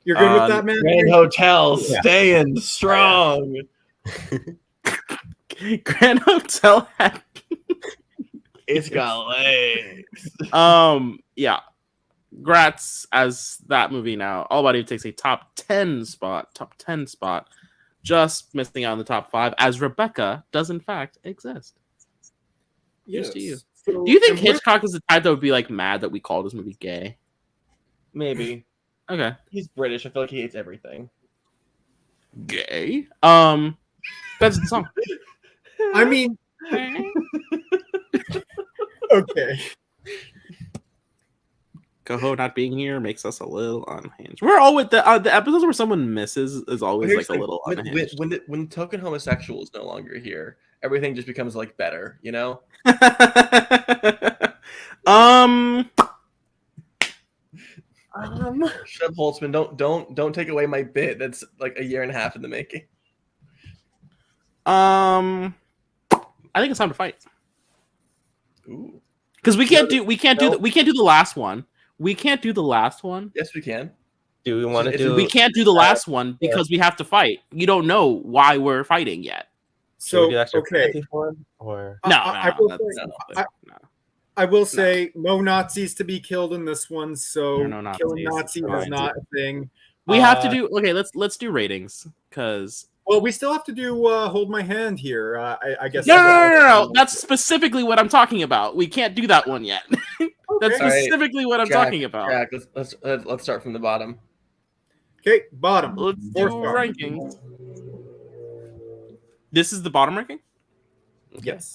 [SPEAKER 2] You're good with that, man?
[SPEAKER 4] Grand Hotel
[SPEAKER 3] Yeah.
[SPEAKER 4] staying strong.
[SPEAKER 1] Grand Hotel had
[SPEAKER 4] It's got legs.
[SPEAKER 1] yeah. Gratz as that movie now. All About Eve takes a top 10 spot, just missing out on the top 5, as Rebecca does in fact exist. Here's to you.
[SPEAKER 2] So,
[SPEAKER 1] Do you think
[SPEAKER 2] and we're-
[SPEAKER 1] Hitchcock is the type that would be like mad that we call this movie gay?
[SPEAKER 4] Maybe.
[SPEAKER 1] Okay.
[SPEAKER 4] He's British. I feel like he hates everything.
[SPEAKER 1] Gay? That's the song.
[SPEAKER 2] I mean, okay.
[SPEAKER 1] Coho not being here makes us a little unhinged. We're all with the episodes where someone misses is always
[SPEAKER 4] Here's
[SPEAKER 1] like a
[SPEAKER 4] the-
[SPEAKER 1] little unhinged.
[SPEAKER 4] when token homosexual is no longer here, everything just becomes like better, you know? Shut up, Holtzman. Don't take away my bit. That's like a year and a half in the making.
[SPEAKER 1] I think it's time to fight.
[SPEAKER 4] Ooh.
[SPEAKER 1] Because we can't do the last one. We can't do the last one.
[SPEAKER 4] Yes, we can.
[SPEAKER 3] Do we want to
[SPEAKER 4] If
[SPEAKER 3] do?
[SPEAKER 1] We can't do the last one because we have to fight. You don't know why we're fighting yet.
[SPEAKER 3] Should we
[SPEAKER 2] So
[SPEAKER 3] do extra
[SPEAKER 2] okay,
[SPEAKER 3] penalty for him, or
[SPEAKER 1] No,
[SPEAKER 2] I will
[SPEAKER 1] that's-
[SPEAKER 2] say- I will say no Nazis to be killed in this one. So
[SPEAKER 1] No Nazis,
[SPEAKER 2] killing Nazis is
[SPEAKER 1] fine.
[SPEAKER 2] not a thing.
[SPEAKER 1] We have to do okay. Let's do ratings because
[SPEAKER 2] Well, we still have to do Hold My Hand here. I guess.
[SPEAKER 1] No. That's specifically what I'm talking about. We can't do that one yet. That's
[SPEAKER 2] Okay.
[SPEAKER 4] All right,
[SPEAKER 1] specifically what I'm
[SPEAKER 4] Jack,
[SPEAKER 1] talking about.
[SPEAKER 4] Jack, let's start from the bottom.
[SPEAKER 2] Okay, bottom.
[SPEAKER 1] Let's do
[SPEAKER 2] 4-star.
[SPEAKER 1] rankings. This is the bottom ranking?
[SPEAKER 2] Yes.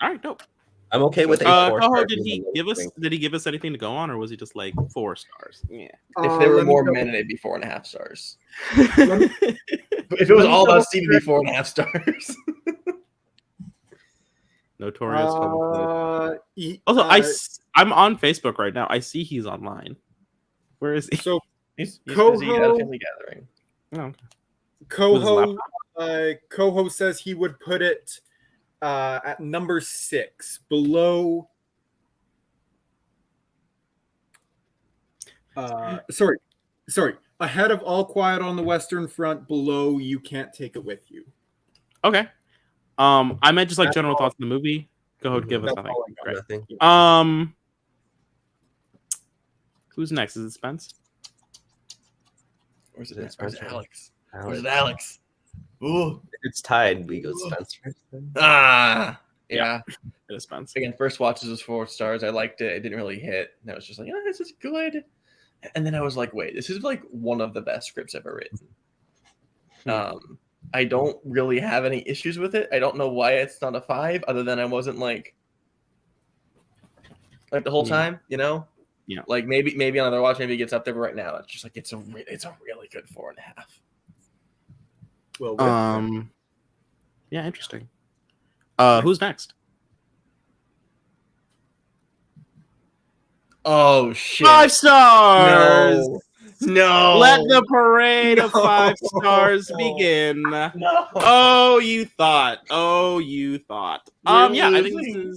[SPEAKER 1] All right, dope.
[SPEAKER 3] I'm okay with a 4
[SPEAKER 1] Coho,
[SPEAKER 3] star
[SPEAKER 1] did he
[SPEAKER 3] being the
[SPEAKER 1] give us
[SPEAKER 3] lowest
[SPEAKER 1] did he give us anything to go on, or was he just like 4 stars? Yeah.
[SPEAKER 4] If there were
[SPEAKER 2] Let me
[SPEAKER 4] more
[SPEAKER 2] double-
[SPEAKER 4] men, it'd be 4.5 stars.
[SPEAKER 2] me-
[SPEAKER 4] But if it was
[SPEAKER 2] Let me
[SPEAKER 4] all about
[SPEAKER 2] double
[SPEAKER 4] Steve, it'd be 4.5 stars.
[SPEAKER 1] Notorious homophobe.
[SPEAKER 2] e-
[SPEAKER 1] Also,
[SPEAKER 2] uh,
[SPEAKER 1] I'm on Facebook right now. I see he's online. Where is he?
[SPEAKER 2] so
[SPEAKER 4] He's
[SPEAKER 2] Coho-
[SPEAKER 4] busy at a family gathering.
[SPEAKER 1] Oh, okay. With his
[SPEAKER 2] Coho
[SPEAKER 1] laptop?
[SPEAKER 2] Coho says he would put it at number 6, below. Sorry, ahead of All Quiet on the Western Front, below You Can't Take It With You.
[SPEAKER 1] Okay. I meant just like
[SPEAKER 2] That's
[SPEAKER 1] general
[SPEAKER 2] all.
[SPEAKER 1] thoughts on the movie. Go ahead, give us
[SPEAKER 2] That's
[SPEAKER 1] nothing.
[SPEAKER 2] all I got.
[SPEAKER 1] Great.
[SPEAKER 3] Nothing.
[SPEAKER 1] Who's next? Is it Spence?
[SPEAKER 4] Where's it?
[SPEAKER 3] It's
[SPEAKER 4] Where's
[SPEAKER 3] Spencer.
[SPEAKER 4] Alex?
[SPEAKER 3] Alex.
[SPEAKER 4] Where's Alex? Ooh.
[SPEAKER 3] It's tied. We go Spencer.
[SPEAKER 4] Ah. Yeah.
[SPEAKER 1] It is Spence.
[SPEAKER 4] Again, first watches was 4 stars. I liked it. It didn't really hit. And I was just like, oh, this is good. And then I was like, wait, this is like one of the best scripts ever written. I don't really have any issues with it. I don't know why it's not a 5, other than I wasn't like the whole
[SPEAKER 1] Yeah.
[SPEAKER 4] time, you know?
[SPEAKER 1] Yeah.
[SPEAKER 4] Like maybe another watch, maybe it gets up there, but right now it's just like it's a really good 4.5.
[SPEAKER 2] Well,
[SPEAKER 1] Yeah, interesting. Who's next?
[SPEAKER 4] Oh shit.
[SPEAKER 1] 5 stars.
[SPEAKER 4] No.
[SPEAKER 1] Let the parade of
[SPEAKER 4] No.
[SPEAKER 1] 5 stars begin.
[SPEAKER 4] No.
[SPEAKER 1] Oh, you thought. Yeah, I think
[SPEAKER 4] Really?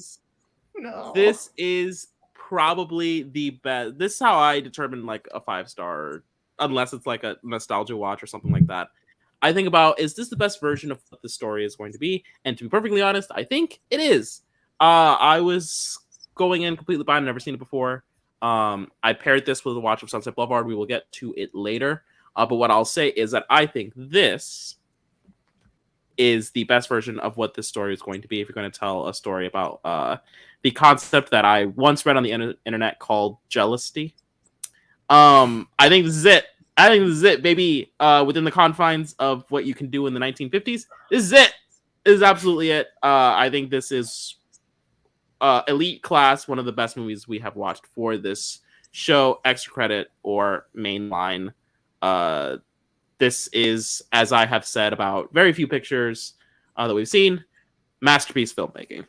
[SPEAKER 4] No.
[SPEAKER 1] this is probably the best. This is how I determine like a 5-star, unless it's like a nostalgia watch or something like that. I think about, is this the best version of what the story is going to be? And to be perfectly honest, I think it is. I was going in completely blind, never seen it before. I paired this with a watch of Sunset Boulevard. We will get to it later. But what I'll say is that I think this is the best version of what this story is going to be. If you're going to tell a story about the concept that I once read on the internet called jealousy, I think this is it. I think this is it, baby. Within the confines of what you can do in the 1950s, this is it. This is absolutely it. I think this is elite class, one of the best movies we have watched for this show, extra credit or mainline. This is, as I have said about very few pictures that we've seen, masterpiece filmmaking.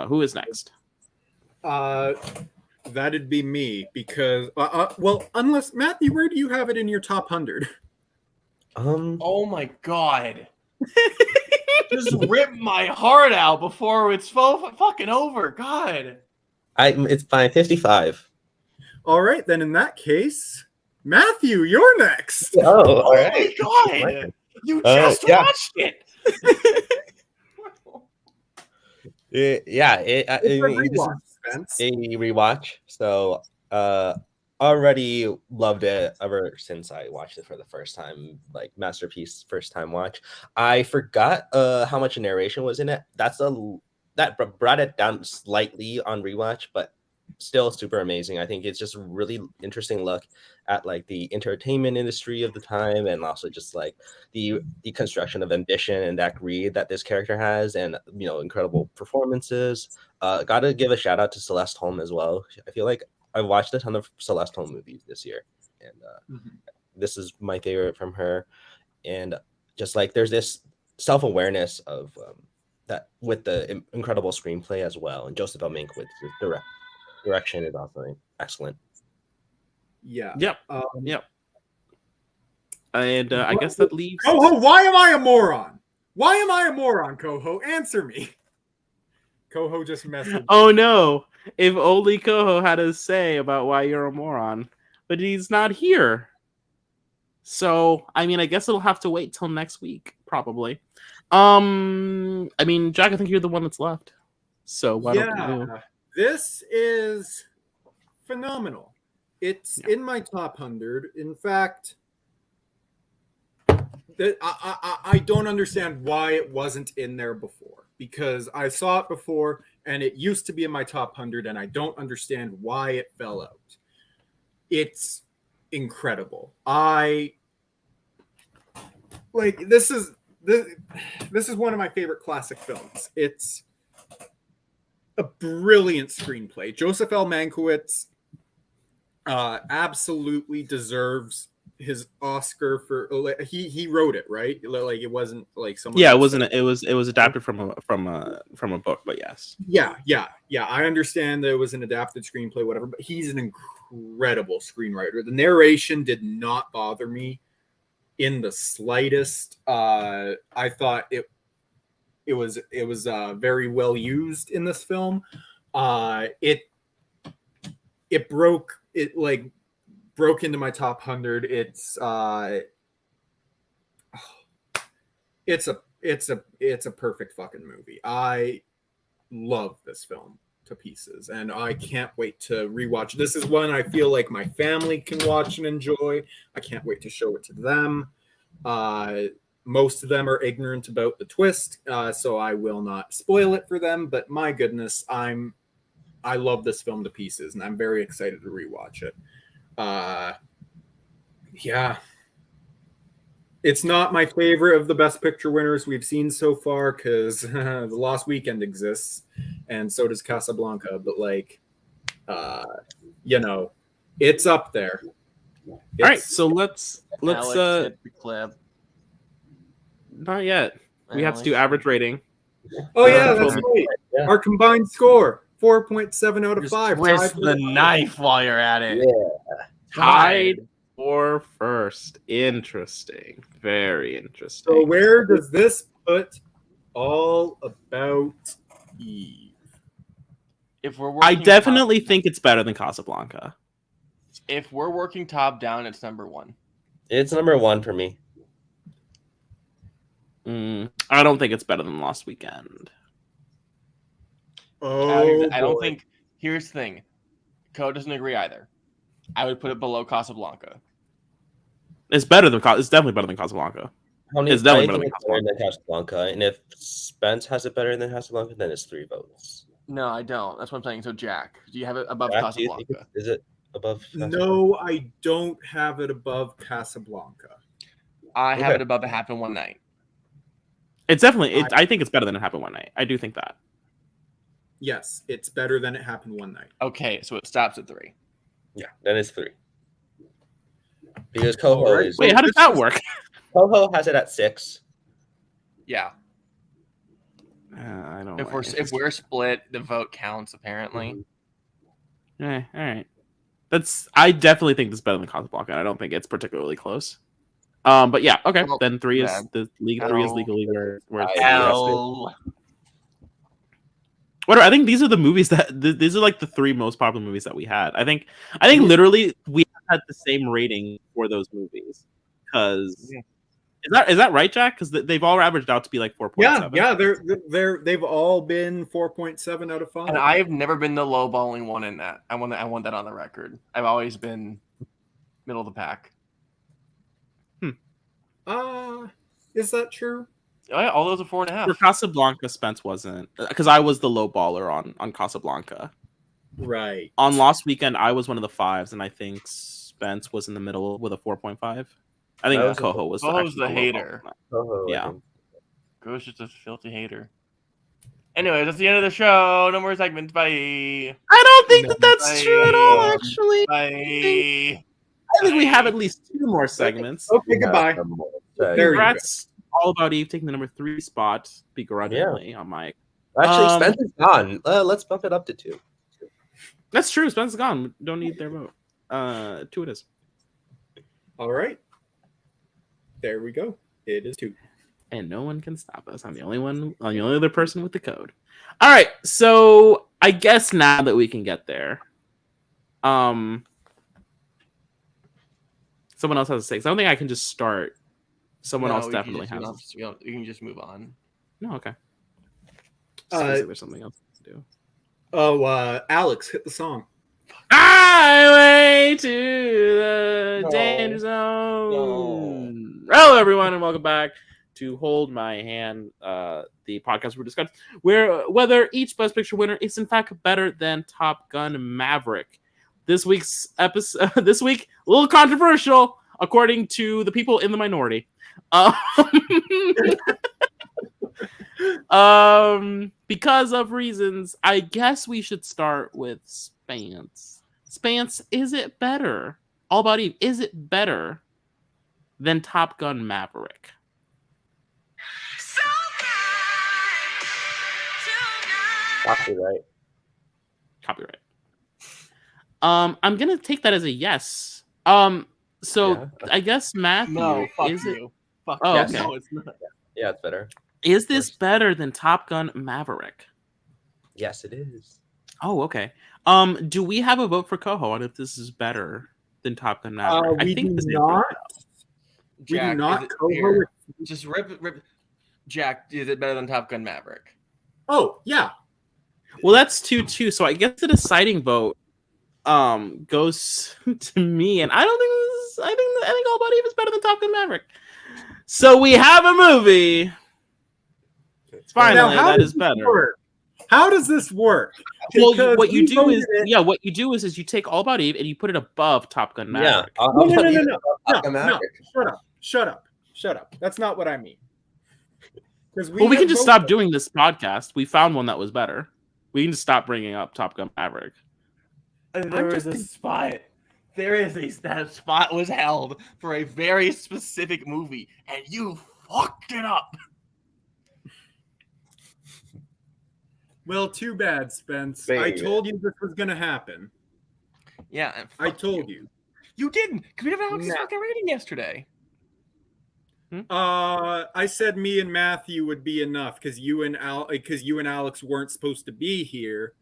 [SPEAKER 1] Who is next?
[SPEAKER 2] that'd be me because, well, unless Matthew, where do you have it in your top 100?
[SPEAKER 4] Oh my god. Just rip my heart out before it's fucking over. God.
[SPEAKER 3] It's fine. 55.
[SPEAKER 2] All right, then in that case, Matthew, you're next.
[SPEAKER 3] Oh, all
[SPEAKER 4] Oh
[SPEAKER 3] right.
[SPEAKER 4] my god. You just
[SPEAKER 3] yeah.
[SPEAKER 4] watched it.
[SPEAKER 3] Yeah,
[SPEAKER 2] It's a
[SPEAKER 3] this
[SPEAKER 2] rewatch,
[SPEAKER 3] is
[SPEAKER 2] Spence.
[SPEAKER 3] a rewatch. So, already loved it ever since I watched it for the first time. Like masterpiece, first time watch. I forgot how much narration was in it. That brought it down slightly on rewatch, but still super amazing. I think it's just a really interesting look at like the entertainment industry of the time, and also just like the construction of ambition and that greed that this character has, and incredible performances. Gotta give a shout out to Celeste Holm as well. I feel like I watched a ton of Celeste Holm movies this year, and this is my favorite from her. And just like there's this self-awareness of that with the incredible screenplay as well, and Joseph L. Mink with his direction is also excellent.
[SPEAKER 2] Yeah.
[SPEAKER 1] Yep. Yep. And I guess that leaves.
[SPEAKER 2] Coho, why am I a moron? Why am I a moron, Coho? Answer me. Coho just messaged.
[SPEAKER 1] Oh no! If only Coho had a say about why you're a moron, but he's not here. So I mean, I guess it'll have to wait till next week, probably. I mean, Jack, I think you're the one that's left. So why don't you?
[SPEAKER 2] This is phenomenal. It's in my top 100. In fact, I don't understand why it wasn't in there before, because I saw it before and it used to be in my top 100, and I don't understand why it fell out. It's incredible. This is one of my favorite classic films. It's a brilliant screenplay. Joseph L. Mankiewicz absolutely deserves his Oscar for he wrote it, right? Like it wasn't like someone.
[SPEAKER 1] Yeah, it wasn't. It was adapted from a book, but yes.
[SPEAKER 2] Yeah. I understand that it was an adapted screenplay, whatever. But he's an incredible screenwriter. The narration did not bother me in the slightest. I thought it was very well used in this film. It broke into my top 100. It's a perfect fucking movie. I love this film to pieces, and I can't wait to rewatch. This is one I feel like my family can watch and enjoy. I can't wait to show it to them. Most of them are ignorant about the twist, so I will not spoil it for them. But my goodness, I love this film to pieces, and I'm very excited to rewatch it. Yeah, it's not my favorite of the Best Picture winners we've seen so far, because The Lost Weekend exists, and so does Casablanca. But it's up there.
[SPEAKER 1] All right, so let's
[SPEAKER 4] Alex, hit the clip.
[SPEAKER 1] not yet. We have to do average rating.
[SPEAKER 2] Oh yeah, that's right.
[SPEAKER 3] Yeah.
[SPEAKER 2] Our combined score 4.7 out of 5.
[SPEAKER 4] Twist the knife while you're at it.
[SPEAKER 3] Yeah.
[SPEAKER 1] Tied for first. Interesting. Very interesting.
[SPEAKER 2] So where does this put All About Eve?
[SPEAKER 4] If we're
[SPEAKER 1] I
[SPEAKER 4] working
[SPEAKER 1] definitely think it's better than Casablanca.
[SPEAKER 4] if we're working top down, it's number one.
[SPEAKER 3] It's number 1 for me.
[SPEAKER 1] I don't think it's better than Lost Weekend.
[SPEAKER 2] Oh,
[SPEAKER 4] I don't
[SPEAKER 2] boy.
[SPEAKER 4] think. Here's the thing. Code doesn't agree either. I would put it below Casablanca.
[SPEAKER 1] It's better than it's definitely better than Casablanca. It's definitely better than
[SPEAKER 3] Casablanca. And if Spence has it better than Casablanca, then it's 3 votes.
[SPEAKER 4] No, I don't. That's what I'm saying. So, Jack, do you have it above
[SPEAKER 3] Jack, do you think
[SPEAKER 4] Casablanca?
[SPEAKER 3] is it above Casablanca?
[SPEAKER 2] No, I don't have it above Casablanca.
[SPEAKER 4] I have
[SPEAKER 3] Okay.
[SPEAKER 4] it above It Happened One Night.
[SPEAKER 1] It's definitely. I think it's better than It Happened One Night. I do think that.
[SPEAKER 2] Yes, it's better than It Happened One Night.
[SPEAKER 4] Okay, so it stops at 3.
[SPEAKER 3] Yeah, then it's 3. Because Coho
[SPEAKER 2] Alright.
[SPEAKER 3] is
[SPEAKER 1] Wait, how does that work?
[SPEAKER 3] Coho has it at 6.
[SPEAKER 4] Yeah.
[SPEAKER 1] I don't.
[SPEAKER 4] If we're split, the vote counts apparently.
[SPEAKER 1] All right. I definitely think this is better than Casablanca. I don't think it's particularly close. But yeah, okay.
[SPEAKER 4] Well,
[SPEAKER 1] Then 3 is
[SPEAKER 4] yeah.
[SPEAKER 1] the league. 3 is
[SPEAKER 4] L.
[SPEAKER 1] legally where it's
[SPEAKER 4] L.
[SPEAKER 1] Whatever. I think these are the movies these are like the 3 most popular movies that we had. I think literally we had the same rating for those movies because is that right, Jack? Because they've all averaged out to be like 4.7.
[SPEAKER 2] Yeah, they've all been 4.7 out of 5.
[SPEAKER 4] And I've never been the lowballing one in that. I want that on the record. I've always been middle of the pack.
[SPEAKER 2] Is that true?
[SPEAKER 4] Oh, yeah, all those are 4.5.
[SPEAKER 1] For Casablanca, Spence wasn't because I was the low baller on Casablanca.
[SPEAKER 2] Right.
[SPEAKER 1] On Lost Weekend, I was one of the 5s, and I think Spence was in the middle with a 4.5. I think
[SPEAKER 3] That was
[SPEAKER 1] Coho was
[SPEAKER 4] Coho's
[SPEAKER 1] actually
[SPEAKER 4] the
[SPEAKER 1] low
[SPEAKER 4] hater.
[SPEAKER 1] baller.
[SPEAKER 3] Coho, I
[SPEAKER 1] Yeah.
[SPEAKER 3] think.
[SPEAKER 4] Go's just a filthy hater. Anyways, that's the end of the show. No more segments. Bye.
[SPEAKER 1] I don't think that's
[SPEAKER 4] Bye.
[SPEAKER 1] true at all. Actually,
[SPEAKER 4] Bye.
[SPEAKER 1] I think we have at least 2 more segments.
[SPEAKER 2] Okay, goodbye. There you go.
[SPEAKER 1] Congrats, All About Eve taking the number 3 spot begrudgingly on my.
[SPEAKER 3] Actually,
[SPEAKER 1] Um,
[SPEAKER 3] Spence is gone. Let's bump it up to 2.
[SPEAKER 1] That's true. Spence is gone. Don't need their vote. 2 it is.
[SPEAKER 2] All right. There we go. It is 2.
[SPEAKER 1] And no one can stop us. I'm the only other person with the code. All right, so I guess now that we can get there, someone else has to say. 'Cause I don't think I can just start. Someone else definitely has.
[SPEAKER 4] You can just move on.
[SPEAKER 1] No, okay. Just in case there's something else to do.
[SPEAKER 2] Oh, Alex, hit the song.
[SPEAKER 1] Highway to the
[SPEAKER 3] No.
[SPEAKER 1] danger zone. Hello, everyone, and welcome back to Hold My Hand, the podcast we're discussing whether each Best Picture winner is in fact better than Top Gun Maverick. This week's episode, a little controversial, according to the people in the minority. Because of reasons, I guess we should start with Spance. Spance, is it better? All About Eve, is it better than Top Gun Maverick?
[SPEAKER 3] Copyright.
[SPEAKER 1] I'm gonna take that as a yes. So I guess Matthew,
[SPEAKER 4] No, fuck
[SPEAKER 1] is it?
[SPEAKER 4] you. Fuck
[SPEAKER 1] Oh,
[SPEAKER 4] you.
[SPEAKER 1] okay.
[SPEAKER 4] No, it's not.
[SPEAKER 3] Yeah, it's better.
[SPEAKER 1] Is this better than Top Gun Maverick?
[SPEAKER 3] Yes, it is.
[SPEAKER 1] Oh, okay. Do we have a vote for Coho on if this is better than Top Gun Maverick?
[SPEAKER 2] We
[SPEAKER 1] I think
[SPEAKER 2] do
[SPEAKER 1] this is
[SPEAKER 2] not. We do
[SPEAKER 4] Jack,
[SPEAKER 2] not.
[SPEAKER 4] is it
[SPEAKER 2] Coho
[SPEAKER 4] here?
[SPEAKER 2] is-
[SPEAKER 4] Just rip. Jack, is it better than Top Gun Maverick?
[SPEAKER 2] Oh yeah.
[SPEAKER 1] Well, that's 2-2. So I guess the deciding vote goes to me, and I don't think this is, I think All About Eve is better than Top Gun Maverick. So we have a movie. Finally,
[SPEAKER 2] Now, how
[SPEAKER 1] that
[SPEAKER 2] does
[SPEAKER 1] is
[SPEAKER 2] this
[SPEAKER 1] better.
[SPEAKER 2] work? How does this work?
[SPEAKER 1] Well,
[SPEAKER 2] Because
[SPEAKER 1] what you
[SPEAKER 2] we
[SPEAKER 1] do
[SPEAKER 2] voted
[SPEAKER 1] is
[SPEAKER 2] it-
[SPEAKER 1] what you do is you take All About Eve and you put it above Top Gun
[SPEAKER 3] Yeah.
[SPEAKER 1] Maverick.
[SPEAKER 3] I'll
[SPEAKER 2] No,
[SPEAKER 3] put
[SPEAKER 2] no,
[SPEAKER 3] you
[SPEAKER 2] no,
[SPEAKER 3] above Top Gun
[SPEAKER 2] no.
[SPEAKER 3] Maverick.
[SPEAKER 2] Shut up. That's not what I mean. Because
[SPEAKER 1] Well, we can just stop doing this podcast. We found one that was better. We can just stop bringing up Top Gun Maverick.
[SPEAKER 4] There is a spot. That spot was held for a very specific movie, and you fucked it up.
[SPEAKER 2] Well, too bad, Spence.
[SPEAKER 3] Baby.
[SPEAKER 2] I told you this was gonna happen.
[SPEAKER 4] Yeah, and
[SPEAKER 2] I
[SPEAKER 4] fuck
[SPEAKER 2] told you.
[SPEAKER 4] You didn't, because we didn't have Alex's
[SPEAKER 2] Nah.
[SPEAKER 4] fucking rating yesterday.
[SPEAKER 2] I said me and Matthew would be enough because you and Alex weren't supposed to be here.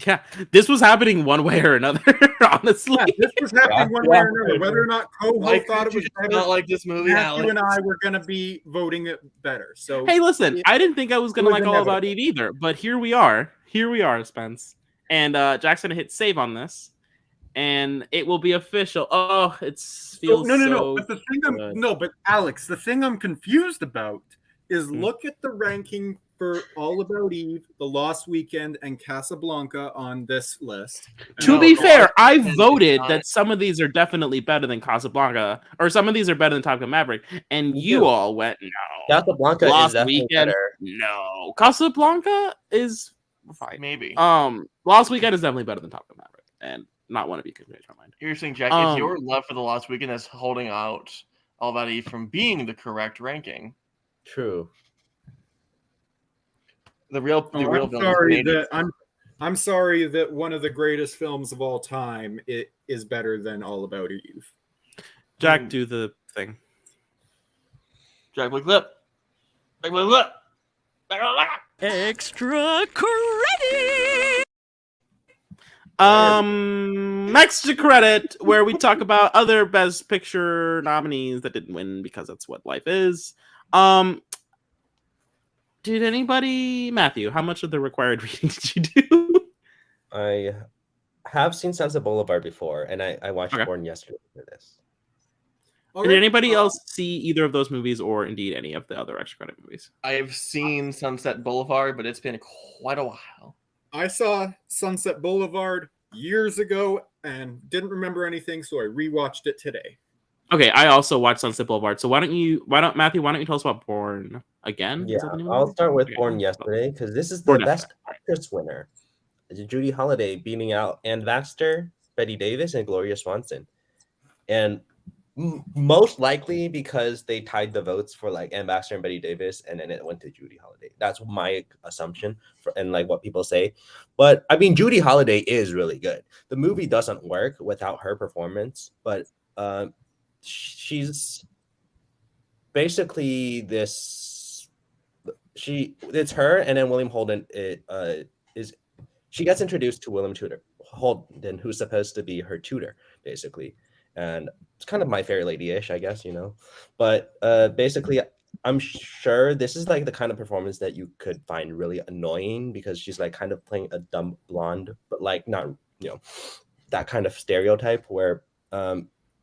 [SPEAKER 1] Yeah, this was happening one way or another. Honestly,
[SPEAKER 2] Yeah, this was happening one way or another. Whether or not Coho
[SPEAKER 4] Why
[SPEAKER 2] thought
[SPEAKER 4] couldn't
[SPEAKER 2] it
[SPEAKER 4] you
[SPEAKER 2] was
[SPEAKER 4] just
[SPEAKER 2] better,
[SPEAKER 4] not like this movie,
[SPEAKER 2] Matthew
[SPEAKER 4] Alex?
[SPEAKER 2] and I were gonna be voting it better. So
[SPEAKER 1] hey, listen, I didn't think I was gonna
[SPEAKER 2] It was
[SPEAKER 1] like All About
[SPEAKER 2] inevitable.
[SPEAKER 1] Eve either, but here we are. Here we are, Spence. And Jack's gonna hit save on this, and it will be official. Oh, it feels
[SPEAKER 2] no.
[SPEAKER 1] so
[SPEAKER 2] But the thing
[SPEAKER 1] good.
[SPEAKER 2] but Alex, the thing I'm confused about is
[SPEAKER 1] Hmm.
[SPEAKER 2] look at the ranking for All About Eve, The Lost Weekend, and Casablanca on this list.
[SPEAKER 1] To
[SPEAKER 4] No,
[SPEAKER 1] be
[SPEAKER 4] no,
[SPEAKER 1] fair, I
[SPEAKER 4] it's
[SPEAKER 1] voted
[SPEAKER 4] not.
[SPEAKER 1] that some of these are definitely better than Casablanca, or some of these are better than Top Gun Maverick, and
[SPEAKER 3] Me
[SPEAKER 1] you
[SPEAKER 3] too.
[SPEAKER 1] all went no.
[SPEAKER 3] Casablanca is
[SPEAKER 1] Lost
[SPEAKER 3] definitely
[SPEAKER 1] Weekend,
[SPEAKER 3] better.
[SPEAKER 1] no. Casablanca is fine.
[SPEAKER 4] Maybe.
[SPEAKER 1] Lost Weekend is definitely better than Top Gun Maverick, and not one of you can change my mind.
[SPEAKER 4] You're saying, Jack,
[SPEAKER 1] um,
[SPEAKER 4] it's your love for the Lost Weekend that's holding out All About Eve from being the correct ranking.
[SPEAKER 3] True.
[SPEAKER 4] The real
[SPEAKER 2] Oh,
[SPEAKER 4] villain
[SPEAKER 2] I'm sorry that one of the greatest films of all time is better than All About Eve.
[SPEAKER 1] Jack, do the thing.
[SPEAKER 4] Jack, look up. Jack, look up.
[SPEAKER 5] Extra credit.
[SPEAKER 1] Extra credit, where we talk about other Best Picture nominees that didn't win because that's what life is. Did anybody, Matthew? How much of the required reading did you do?
[SPEAKER 3] I have seen Sunset Boulevard before, and I watched
[SPEAKER 1] Okay.
[SPEAKER 3] Born yesterday for this.
[SPEAKER 1] Did anybody else see either of those movies, or indeed any of the other extra credit movies?
[SPEAKER 4] I have seen Sunset Boulevard, but it's been quite a while.
[SPEAKER 2] I saw Sunset Boulevard years ago and didn't remember anything, so I rewatched it today.
[SPEAKER 1] Okay, I also watched Sunset Boulevard. So Matthew, why don't you tell us about Born again?
[SPEAKER 3] Yeah,
[SPEAKER 1] Is that the name of the
[SPEAKER 3] I'll
[SPEAKER 1] movie?
[SPEAKER 3] start with
[SPEAKER 1] Okay.
[SPEAKER 3] Born Yesterday because this is the
[SPEAKER 1] Born
[SPEAKER 3] Best
[SPEAKER 1] Yesterday, right.
[SPEAKER 3] Actress winner. It's Judy Holliday beating out Ann Baxter, Betty Davis, and Gloria Swanson. And most likely because they tied the votes for like Ann Baxter and Betty Davis, and then it went to Judy Holliday. That's my assumption and like what people say. But I mean, Judy Holliday is really good. The movie doesn't work without her performance, but she's basically this. It's her, and then William Holden. She gets introduced to William Holden, who's supposed to be her tutor, basically, and it's kind of My Fair Lady-ish, I guess, But basically, I'm sure this is like the kind of performance that you could find really annoying because she's like kind of playing a dumb blonde, but like not that kind of stereotype where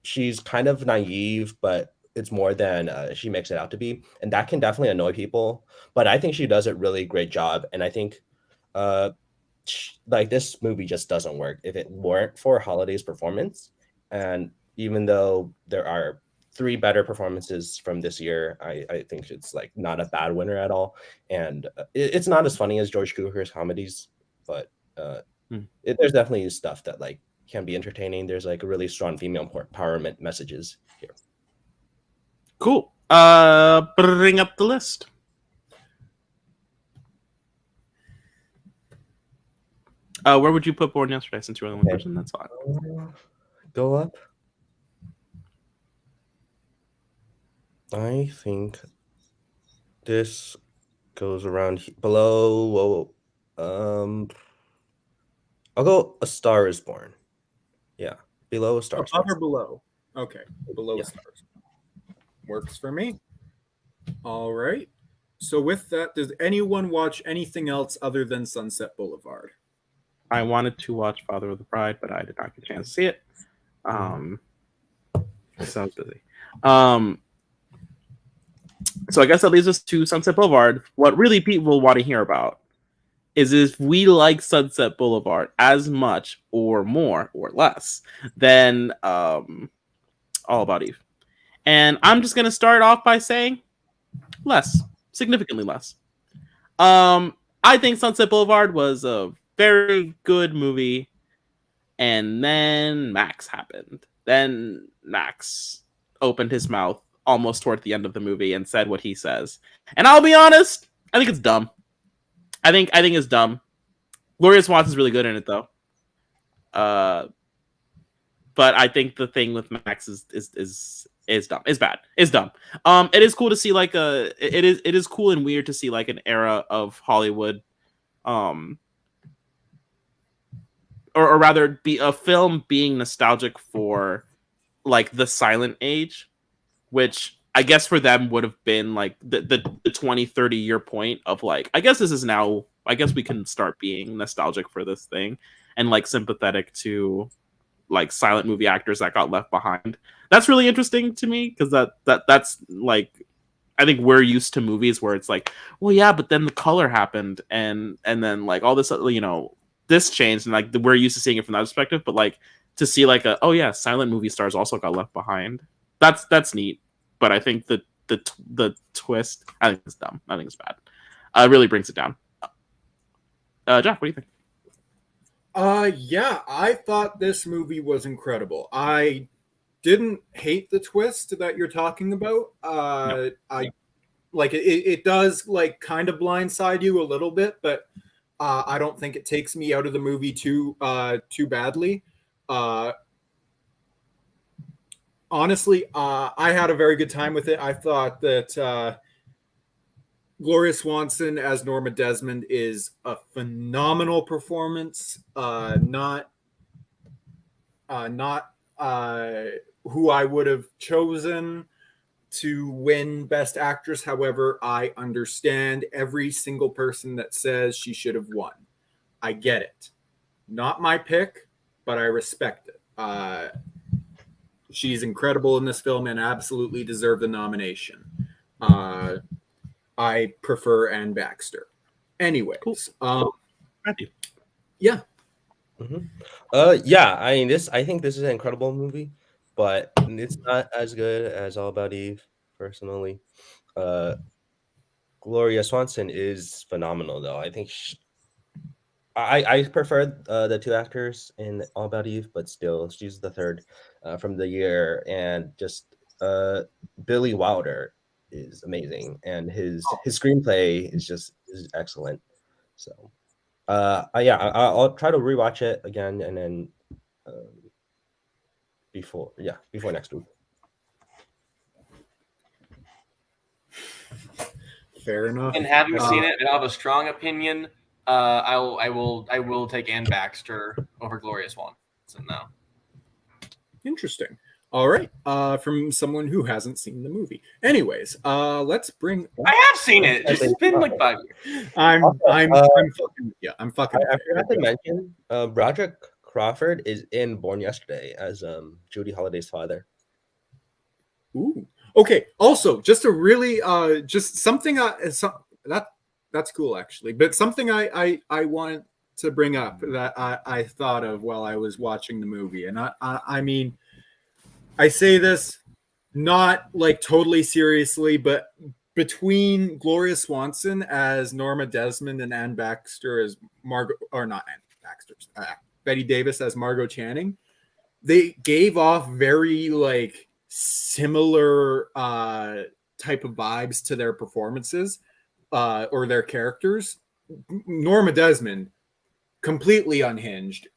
[SPEAKER 3] she's kind of naive, but it's more than she makes it out to be, and that can definitely annoy people. But I think she does a really great job, and I think like this movie just doesn't work if it weren't for Holiday's performance. And even though there are 3 better performances from this year, I think it's like not a bad winner at all. And it's not as funny as George Cukor's comedies, but there's definitely stuff that like can be entertaining. There's like a really strong female empowerment messages here.
[SPEAKER 1] Cool. Bring up the list. Where would you put Born Yesterday since you're the one person? That's fine.
[SPEAKER 3] Go up. I think this goes around below. I'll go A Star Is Born. Yeah, below A Star Is
[SPEAKER 2] Above
[SPEAKER 3] Born.
[SPEAKER 2] or below? Okay, below
[SPEAKER 3] Yeah.
[SPEAKER 2] A Star Is Born. Works for me. All right. So with that, does anyone watch anything else other than Sunset Boulevard?
[SPEAKER 1] I wanted to watch Father of the Bride, but I did not get a chance to see it. So I was busy. So I guess that leads us to Sunset Boulevard. What really people want to hear about is if we like Sunset Boulevard as much or more or less than All About Eve. And I'm just going to start off by saying less, significantly less. I think Sunset Boulevard was a very good movie, and then Max happened. Then Max opened his mouth almost toward the end of the movie and said what he says. And I'll be honest, I think it's dumb. I think it's dumb. Gloria Swanson's really good in it though. But I think the thing with Max is dumb. Is bad. Is dumb. It is cool to see like it is cool and weird to see like an era of Hollywood, or rather be a film being nostalgic for like the silent age, which I guess for them would have been like the 20, 30 year point of like, I guess this is now, I guess we can start being nostalgic for this thing and like sympathetic to like silent movie actors that got left behind. That's really interesting to me because that's like, I think we're used to movies where it's like, well, yeah, but then the color happened and then like all this, this changed and like we're used to seeing it from that perspective. But like to see like oh yeah, silent movie stars also got left behind. That's neat. But I think the twist, I think it's dumb. I think it's bad. It really brings it down. Jack, what do you think?
[SPEAKER 2] Yeah, I thought this movie was incredible. I didn't hate the twist that you're talking about. I like it does like kind of blindside you a little bit, but I don't think it takes me out of the movie too badly. Honestly, I had a very good time with it. I thought that Gloria Swanson as Norma Desmond is a phenomenal performance. Not who I would have chosen to win Best Actress. However, I understand every single person that says she should have won. I get it. Not my pick, but I respect it. She's incredible in this film and absolutely deserved the nomination. I prefer Anne Baxter. Anyways,
[SPEAKER 1] Cool.
[SPEAKER 2] Yeah.
[SPEAKER 3] Mm-hmm. Yeah, I think this is an incredible movie, but it's not as good as All About Eve, personally. Gloria Swanson is phenomenal, though. I think I prefer the 2 actors in All About Eve, but still, she's the 3rd from the year, and just Billy Wilder is amazing, and his screenplay is excellent. So, I'll try to rewatch it again, and then before next week.
[SPEAKER 2] Fair enough.
[SPEAKER 4] And having seen it, I have a strong opinion. I will take Anne Baxter over Gloria Swanson now.
[SPEAKER 2] Interesting. All right. From someone who hasn't seen the movie. Anyways, let's bring.
[SPEAKER 4] I have seen it. It's been like 5 years.
[SPEAKER 2] I'm fucking. Yeah, I'm fucking.
[SPEAKER 3] I forgot to mention, Broderick Crawford is in Born Yesterday as Judy Holliday's father.
[SPEAKER 2] Ooh. Okay. Also, just a really just something that's cool actually, but something I wanted to bring up that I thought of while I was watching the movie, and I mean, I say this not like totally seriously, but between Gloria Swanson as Norma Desmond and Anne Baxter as Margot, or not Anne Baxter, Betty Davis as Margot Channing, they gave off very like similar type of vibes to their performances or their characters. Norma Desmond, completely unhinged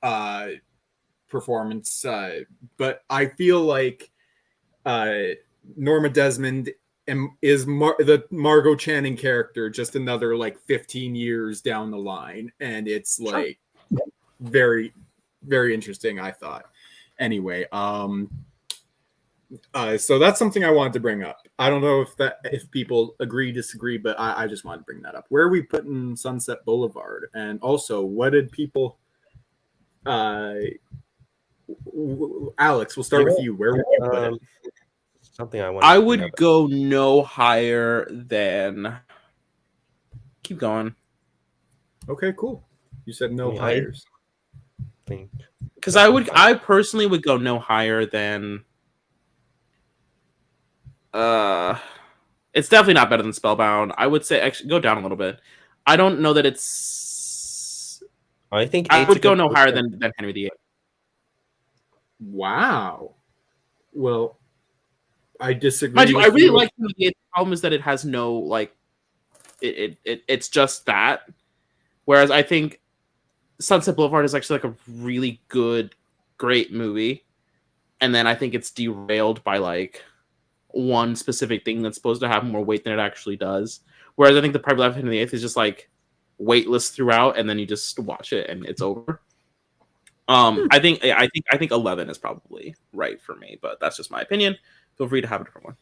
[SPEAKER 2] performance, but I feel like Norma Desmond is the Margot Channing character just another like 15 years down the line, and it's like very, very interesting, I thought. Anyway, so that's something I wanted to bring up. I don't know if people agree, disagree, but I just wanted to bring that up. Where are we putting Sunset Boulevard? And also, what did people Alex, we'll start with you. Where would you put it?
[SPEAKER 3] Something I want.
[SPEAKER 1] I would go no higher than. Keep going.
[SPEAKER 2] Okay, cool. You said no hires.
[SPEAKER 1] Because I personally would go no higher than. It's definitely not better than Spellbound. I would say actually go down a little bit. I don't know that it's.
[SPEAKER 3] I think
[SPEAKER 1] I would go no higher than Henry VIII.
[SPEAKER 2] Wow. Well, I disagree.
[SPEAKER 1] Mind you, I really like Henry VIII. The problem is that it has no like. It's just that. Whereas I think Sunset Boulevard is actually like a really good, great movie, and then I think it's derailed by like one specific thing that's supposed to have more weight than it actually does. Whereas I think The Private Life of Henry VIII is just like weightless throughout, and then you just watch it and it's over. I think 11 is probably right for me, but that's just my opinion. Feel free to have a different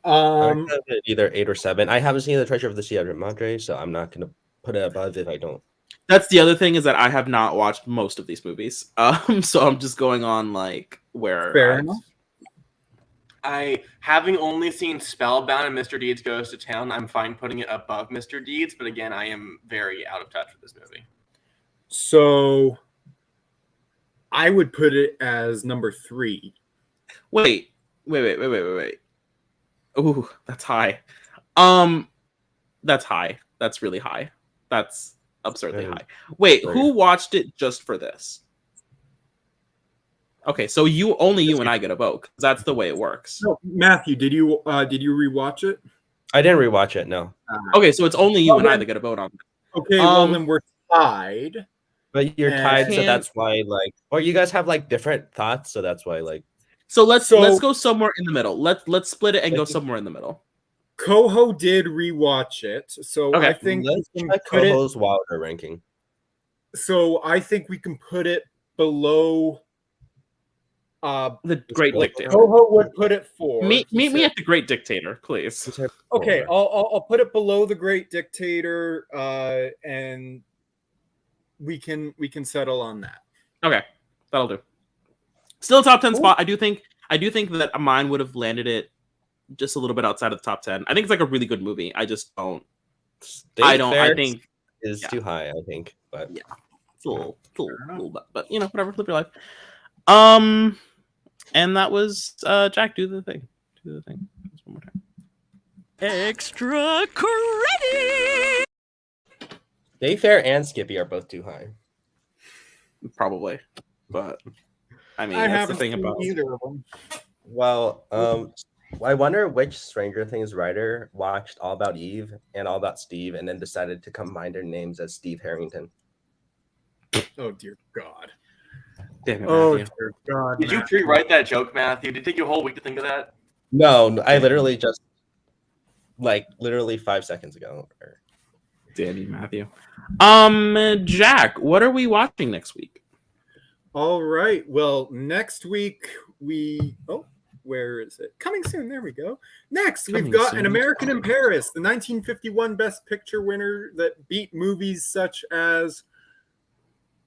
[SPEAKER 1] one.
[SPEAKER 3] Either 8 or 7. I haven't seen The Treasure of the Sierra Madre, so I'm not gonna put it above if I don't.
[SPEAKER 1] That's the other thing, is that I have not watched most of these movies. So I'm just going on like where.
[SPEAKER 2] Fair enough.
[SPEAKER 4] Having only seen Spellbound and Mr. Deeds Goes to Town, I'm fine putting it above Mr. Deeds, but again, I am very out of touch with this movie.
[SPEAKER 2] So I would put it as number 3.
[SPEAKER 1] Wait. Ooh, that's high. That's high. That's really high. That's absurdly high. Wait, who watched it just for this? Okay, so you and I get a vote, because that's the way it works.
[SPEAKER 2] No, Matthew, did you rewatch it?
[SPEAKER 3] I didn't rewatch it. No.
[SPEAKER 1] Okay, so it's only you and I that get a vote on it.
[SPEAKER 2] Okay, well then we're tied.
[SPEAKER 3] But you're tied, so that's why like, or you guys have like different thoughts, so that's why like.
[SPEAKER 1] So let's go somewhere in the middle. Let's split it and go somewhere in the middle.
[SPEAKER 2] Coho did rewatch it, so
[SPEAKER 1] okay.
[SPEAKER 2] I think
[SPEAKER 3] let's check Coho's Wilder ranking.
[SPEAKER 2] So I think we can put it below
[SPEAKER 1] the Great Dictator.
[SPEAKER 2] Coho would put it 4.
[SPEAKER 1] Meet me at the Great Dictator, please.
[SPEAKER 2] Okay, I'll put it below the Great Dictator, and we can settle on that.
[SPEAKER 1] Okay, that'll do. Still a top 10 spot. I do think that mine would have landed it just a little bit outside of the top 10. I think it's like a really good movie. I just don't. I think
[SPEAKER 3] is too high. I think, but
[SPEAKER 1] yeah, it's a little but you know, whatever. Live your life. And that was Jack. Do the thing. Just one more time.
[SPEAKER 5] Extra credit.
[SPEAKER 3] Dayfair and Skippy are both too high.
[SPEAKER 1] Probably, but I mean,
[SPEAKER 2] I
[SPEAKER 1] that's
[SPEAKER 2] haven't
[SPEAKER 1] the thing
[SPEAKER 2] seen
[SPEAKER 1] about
[SPEAKER 2] either of them.
[SPEAKER 3] Well, I wonder which Stranger Things writer watched All About Eve and All About Steve and then decided to combine their names as Steve Harrington.
[SPEAKER 2] Oh dear God.
[SPEAKER 1] Damn it,
[SPEAKER 2] Oh
[SPEAKER 1] Matthew.
[SPEAKER 2] dear God.
[SPEAKER 4] Did you pre-write that joke, Matthew? Did it take you a whole week to think of that?
[SPEAKER 3] No, I literally just literally 5 seconds ago.
[SPEAKER 1] Damn you, Matthew. Jack, what are we watching next week?
[SPEAKER 2] All right. Well, next week where is it? Coming soon. There we go. Next, we've got An American in Paris, the 1951 Best Picture winner that beat movies such as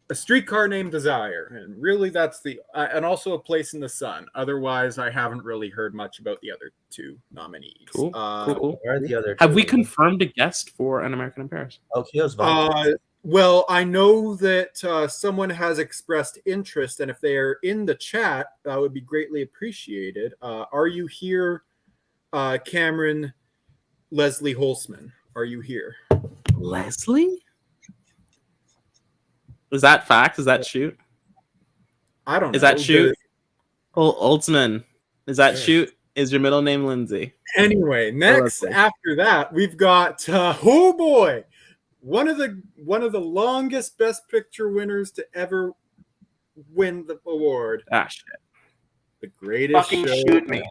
[SPEAKER 2] A Streetcar Named Desire, and really that's the and also A Place in the Sun. Otherwise, I haven't really heard much about the other two nominees.
[SPEAKER 1] Cool. Cool.
[SPEAKER 3] Where are the other
[SPEAKER 1] Have
[SPEAKER 3] two?
[SPEAKER 1] we confirmed a guest for An American in Paris?
[SPEAKER 3] Oh, Keo's Vine.
[SPEAKER 2] Well, I know that someone has expressed interest, and if they are in the chat, that would be greatly appreciated. Are you here, Cameron Leslie Holzman? Are you here?
[SPEAKER 1] Leslie? Is that fact? Is that shoot?
[SPEAKER 2] I don't know.
[SPEAKER 1] Is that shoot? Holtzman. Is that shoot? Is your middle name Lindsay?
[SPEAKER 2] Anyway, next after that, we've got oh boy, one of the longest Best Picture winners to ever win the award.
[SPEAKER 1] Ah, shit.
[SPEAKER 2] The greatest
[SPEAKER 4] Fucking
[SPEAKER 2] show
[SPEAKER 4] shoot me.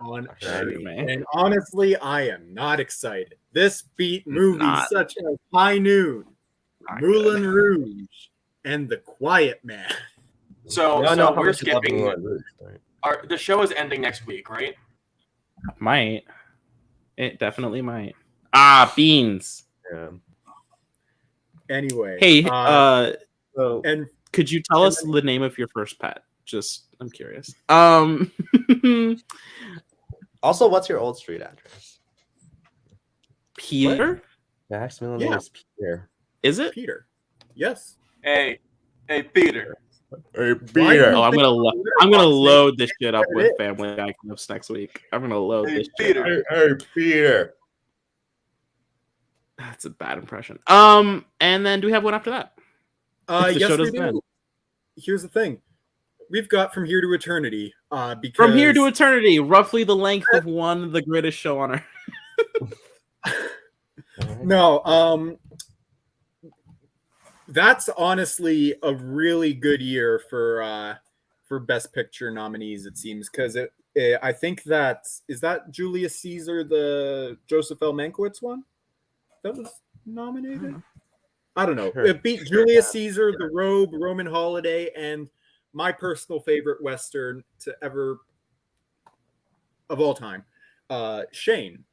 [SPEAKER 2] on
[SPEAKER 1] Shoot
[SPEAKER 2] Earth.
[SPEAKER 1] me.
[SPEAKER 2] And honestly, I am not excited. This beat movies
[SPEAKER 1] Not.
[SPEAKER 2] such as High Noon,
[SPEAKER 1] Not
[SPEAKER 2] Moulin
[SPEAKER 1] good.
[SPEAKER 2] Rouge, and The Quiet Man.
[SPEAKER 4] So,
[SPEAKER 3] We all know
[SPEAKER 4] so
[SPEAKER 3] how
[SPEAKER 4] we're
[SPEAKER 3] much you love
[SPEAKER 4] skipping.
[SPEAKER 3] Moulin Rouge, right?
[SPEAKER 4] The show is ending next week, right?
[SPEAKER 1] Might. It definitely might. Ah, beans.
[SPEAKER 3] Yeah.
[SPEAKER 2] Anyway,
[SPEAKER 1] Hey,
[SPEAKER 3] So
[SPEAKER 2] and
[SPEAKER 1] could you tell us the name of your first pet? Just, I'm curious.
[SPEAKER 3] also, what's your old street address?
[SPEAKER 1] Peter?
[SPEAKER 3] Max middle
[SPEAKER 2] Yeah.
[SPEAKER 3] name is Peter.
[SPEAKER 1] Is it?
[SPEAKER 2] Peter. Yes.
[SPEAKER 4] Hey, Peter.
[SPEAKER 3] Hey,
[SPEAKER 2] Why do you
[SPEAKER 1] Oh, I'm
[SPEAKER 2] think
[SPEAKER 1] gonna
[SPEAKER 2] Letterboxd
[SPEAKER 1] load this shit up
[SPEAKER 2] it
[SPEAKER 1] with
[SPEAKER 2] is?
[SPEAKER 1] Family Guy clips next week. I'm gonna load
[SPEAKER 4] Hey,
[SPEAKER 1] this shit up.
[SPEAKER 4] Peter.
[SPEAKER 3] Hey, Peter.
[SPEAKER 1] That's a bad impression. And then do we have one after that? If the
[SPEAKER 2] Yes,
[SPEAKER 1] show
[SPEAKER 2] we
[SPEAKER 1] doesn't
[SPEAKER 2] do.
[SPEAKER 1] end.
[SPEAKER 2] Here's the thing. We've got From Here to Eternity. Because
[SPEAKER 1] From Here to Eternity, roughly the length of one of the greatest show on earth.
[SPEAKER 2] No, that's honestly a really good year for Best Picture nominees. It seems because I think that Julius Caesar, the Joseph L. Mankiewicz one that was nominated. I don't know.
[SPEAKER 3] Sure.
[SPEAKER 2] It beat Julius Caesar, The Robe, Roman Holiday, and my personal favorite Western to ever of all time, Shane.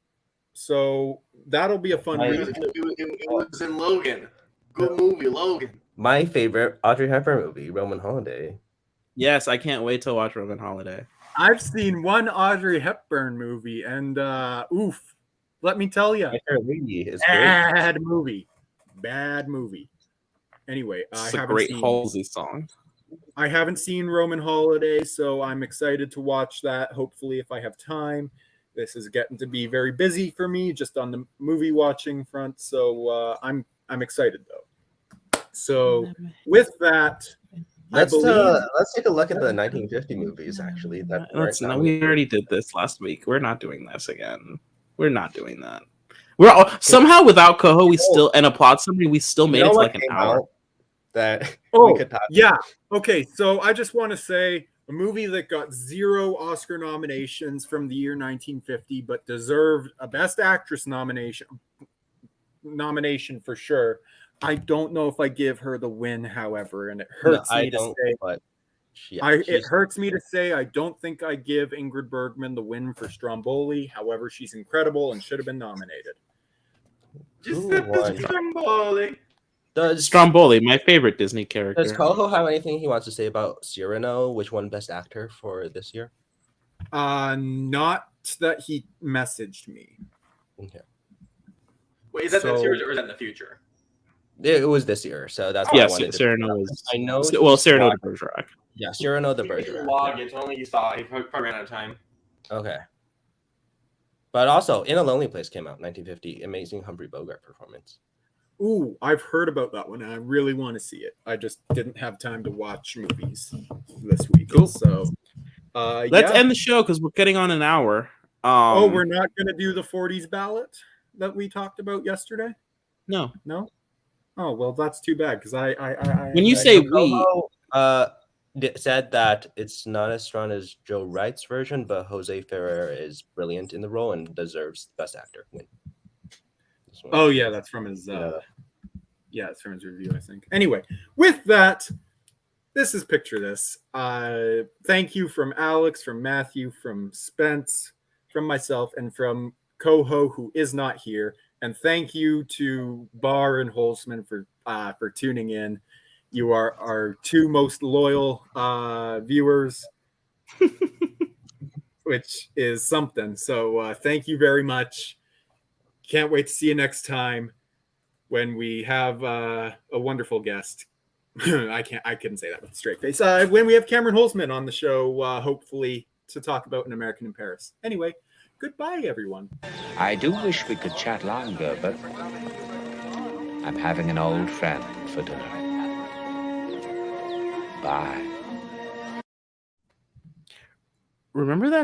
[SPEAKER 2] So that'll be a fun
[SPEAKER 3] Nice.
[SPEAKER 2] read.
[SPEAKER 4] It was in Logan. Good movie, Logan.
[SPEAKER 3] My favorite Audrey Hepburn movie, Roman Holiday.
[SPEAKER 1] Yes, I can't wait to watch Roman Holiday.
[SPEAKER 2] I've seen one Audrey Hepburn movie, and oof, let me tell you,
[SPEAKER 3] My favorite lady is great.
[SPEAKER 2] bad movie. Anyway,
[SPEAKER 1] It's a great Halsey song.
[SPEAKER 2] I haven't seen Roman Holiday, so I'm excited to watch that. Hopefully, if I have time. This is getting to be very busy for me, just on the movie watching front. So I'm excited though. So with that,
[SPEAKER 3] Let's
[SPEAKER 2] I believe
[SPEAKER 3] let's take a look at the 1950 movies. Actually, that
[SPEAKER 1] Let's,
[SPEAKER 3] weren't
[SPEAKER 1] no, we already did this last week. We're not doing this again. We're not doing that. We're all, somehow without Coho, we still and applaud somebody. We still made it to like an hour.
[SPEAKER 3] That
[SPEAKER 2] Oh,
[SPEAKER 3] we could talk.
[SPEAKER 2] yeah. Okay, so I just want to say a movie that got 0 Oscar nominations from the year 1950, but deserved a Best Actress nomination for sure. I don't know if I give her the win, however, and it hurts
[SPEAKER 3] I
[SPEAKER 2] me to
[SPEAKER 3] don't,
[SPEAKER 2] say.
[SPEAKER 3] but
[SPEAKER 2] It
[SPEAKER 3] she's-
[SPEAKER 2] hurts me to say I don't think I give Ingrid Bergman the win for Stromboli. However, she's incredible and should have been nominated.
[SPEAKER 4] Just
[SPEAKER 3] Who won?
[SPEAKER 4] Stromboli.
[SPEAKER 3] Does
[SPEAKER 1] Stromboli, my favorite Disney character.
[SPEAKER 3] Does Coho have anything he wants to say about Cyrano, which won Best Actor for this year?
[SPEAKER 2] Not that he messaged me.
[SPEAKER 3] Okay.
[SPEAKER 4] Wait, is that
[SPEAKER 2] So-
[SPEAKER 4] this year or is that in the future?
[SPEAKER 3] It was this year, so that's why I
[SPEAKER 1] Yes,
[SPEAKER 3] wanted to-
[SPEAKER 1] Cyrano was.
[SPEAKER 3] I know.
[SPEAKER 1] Well,
[SPEAKER 3] he's
[SPEAKER 1] Cyrano de
[SPEAKER 3] not-
[SPEAKER 1] Bergerac.
[SPEAKER 3] Yeah, Cyrano the
[SPEAKER 4] He didn't
[SPEAKER 3] Bergerac.
[SPEAKER 4] log it, so only he saw it. He probably ran out of time.
[SPEAKER 3] Okay. But also, In a Lonely Place came out 1950. Amazing Humphrey Bogart performance.
[SPEAKER 2] Ooh, I've heard about that one, and I really want to see it. I just didn't have time to watch movies this week.
[SPEAKER 1] Cool.
[SPEAKER 2] So,
[SPEAKER 1] Let's
[SPEAKER 2] yeah.
[SPEAKER 1] end the show because we're getting on an hour.
[SPEAKER 2] Oh, we're not going to do the 40s ballot that we talked about yesterday?
[SPEAKER 1] no.
[SPEAKER 2] No? Oh, well, that's too bad because I
[SPEAKER 1] When you
[SPEAKER 2] I-
[SPEAKER 1] say we,
[SPEAKER 3] Coho, said that it's not as strong as Joe Wright's version, but Jose Ferrer is brilliant in the role and deserves Best Actor win. This one.
[SPEAKER 2] Oh, yeah, that's from his
[SPEAKER 3] Yeah.
[SPEAKER 2] it's from his review, I think. Anyway, with that, this is Picture This. Thank you from Alex, from Matthew, from Spence, from myself, and from Coho, who is not here. And thank you to Barr and Holzman for tuning in. You are our two most loyal viewers, which is something. So thank you very much. Can't wait to see you next time when we have a wonderful guest. I couldn't say that with a straight face. When we have Cameron Holzman on the show, hopefully to talk about An American in Paris. Anyway, goodbye, everyone.
[SPEAKER 6] I do wish we could chat longer, but I'm having an old friend for dinner. Bye.
[SPEAKER 1] Remember that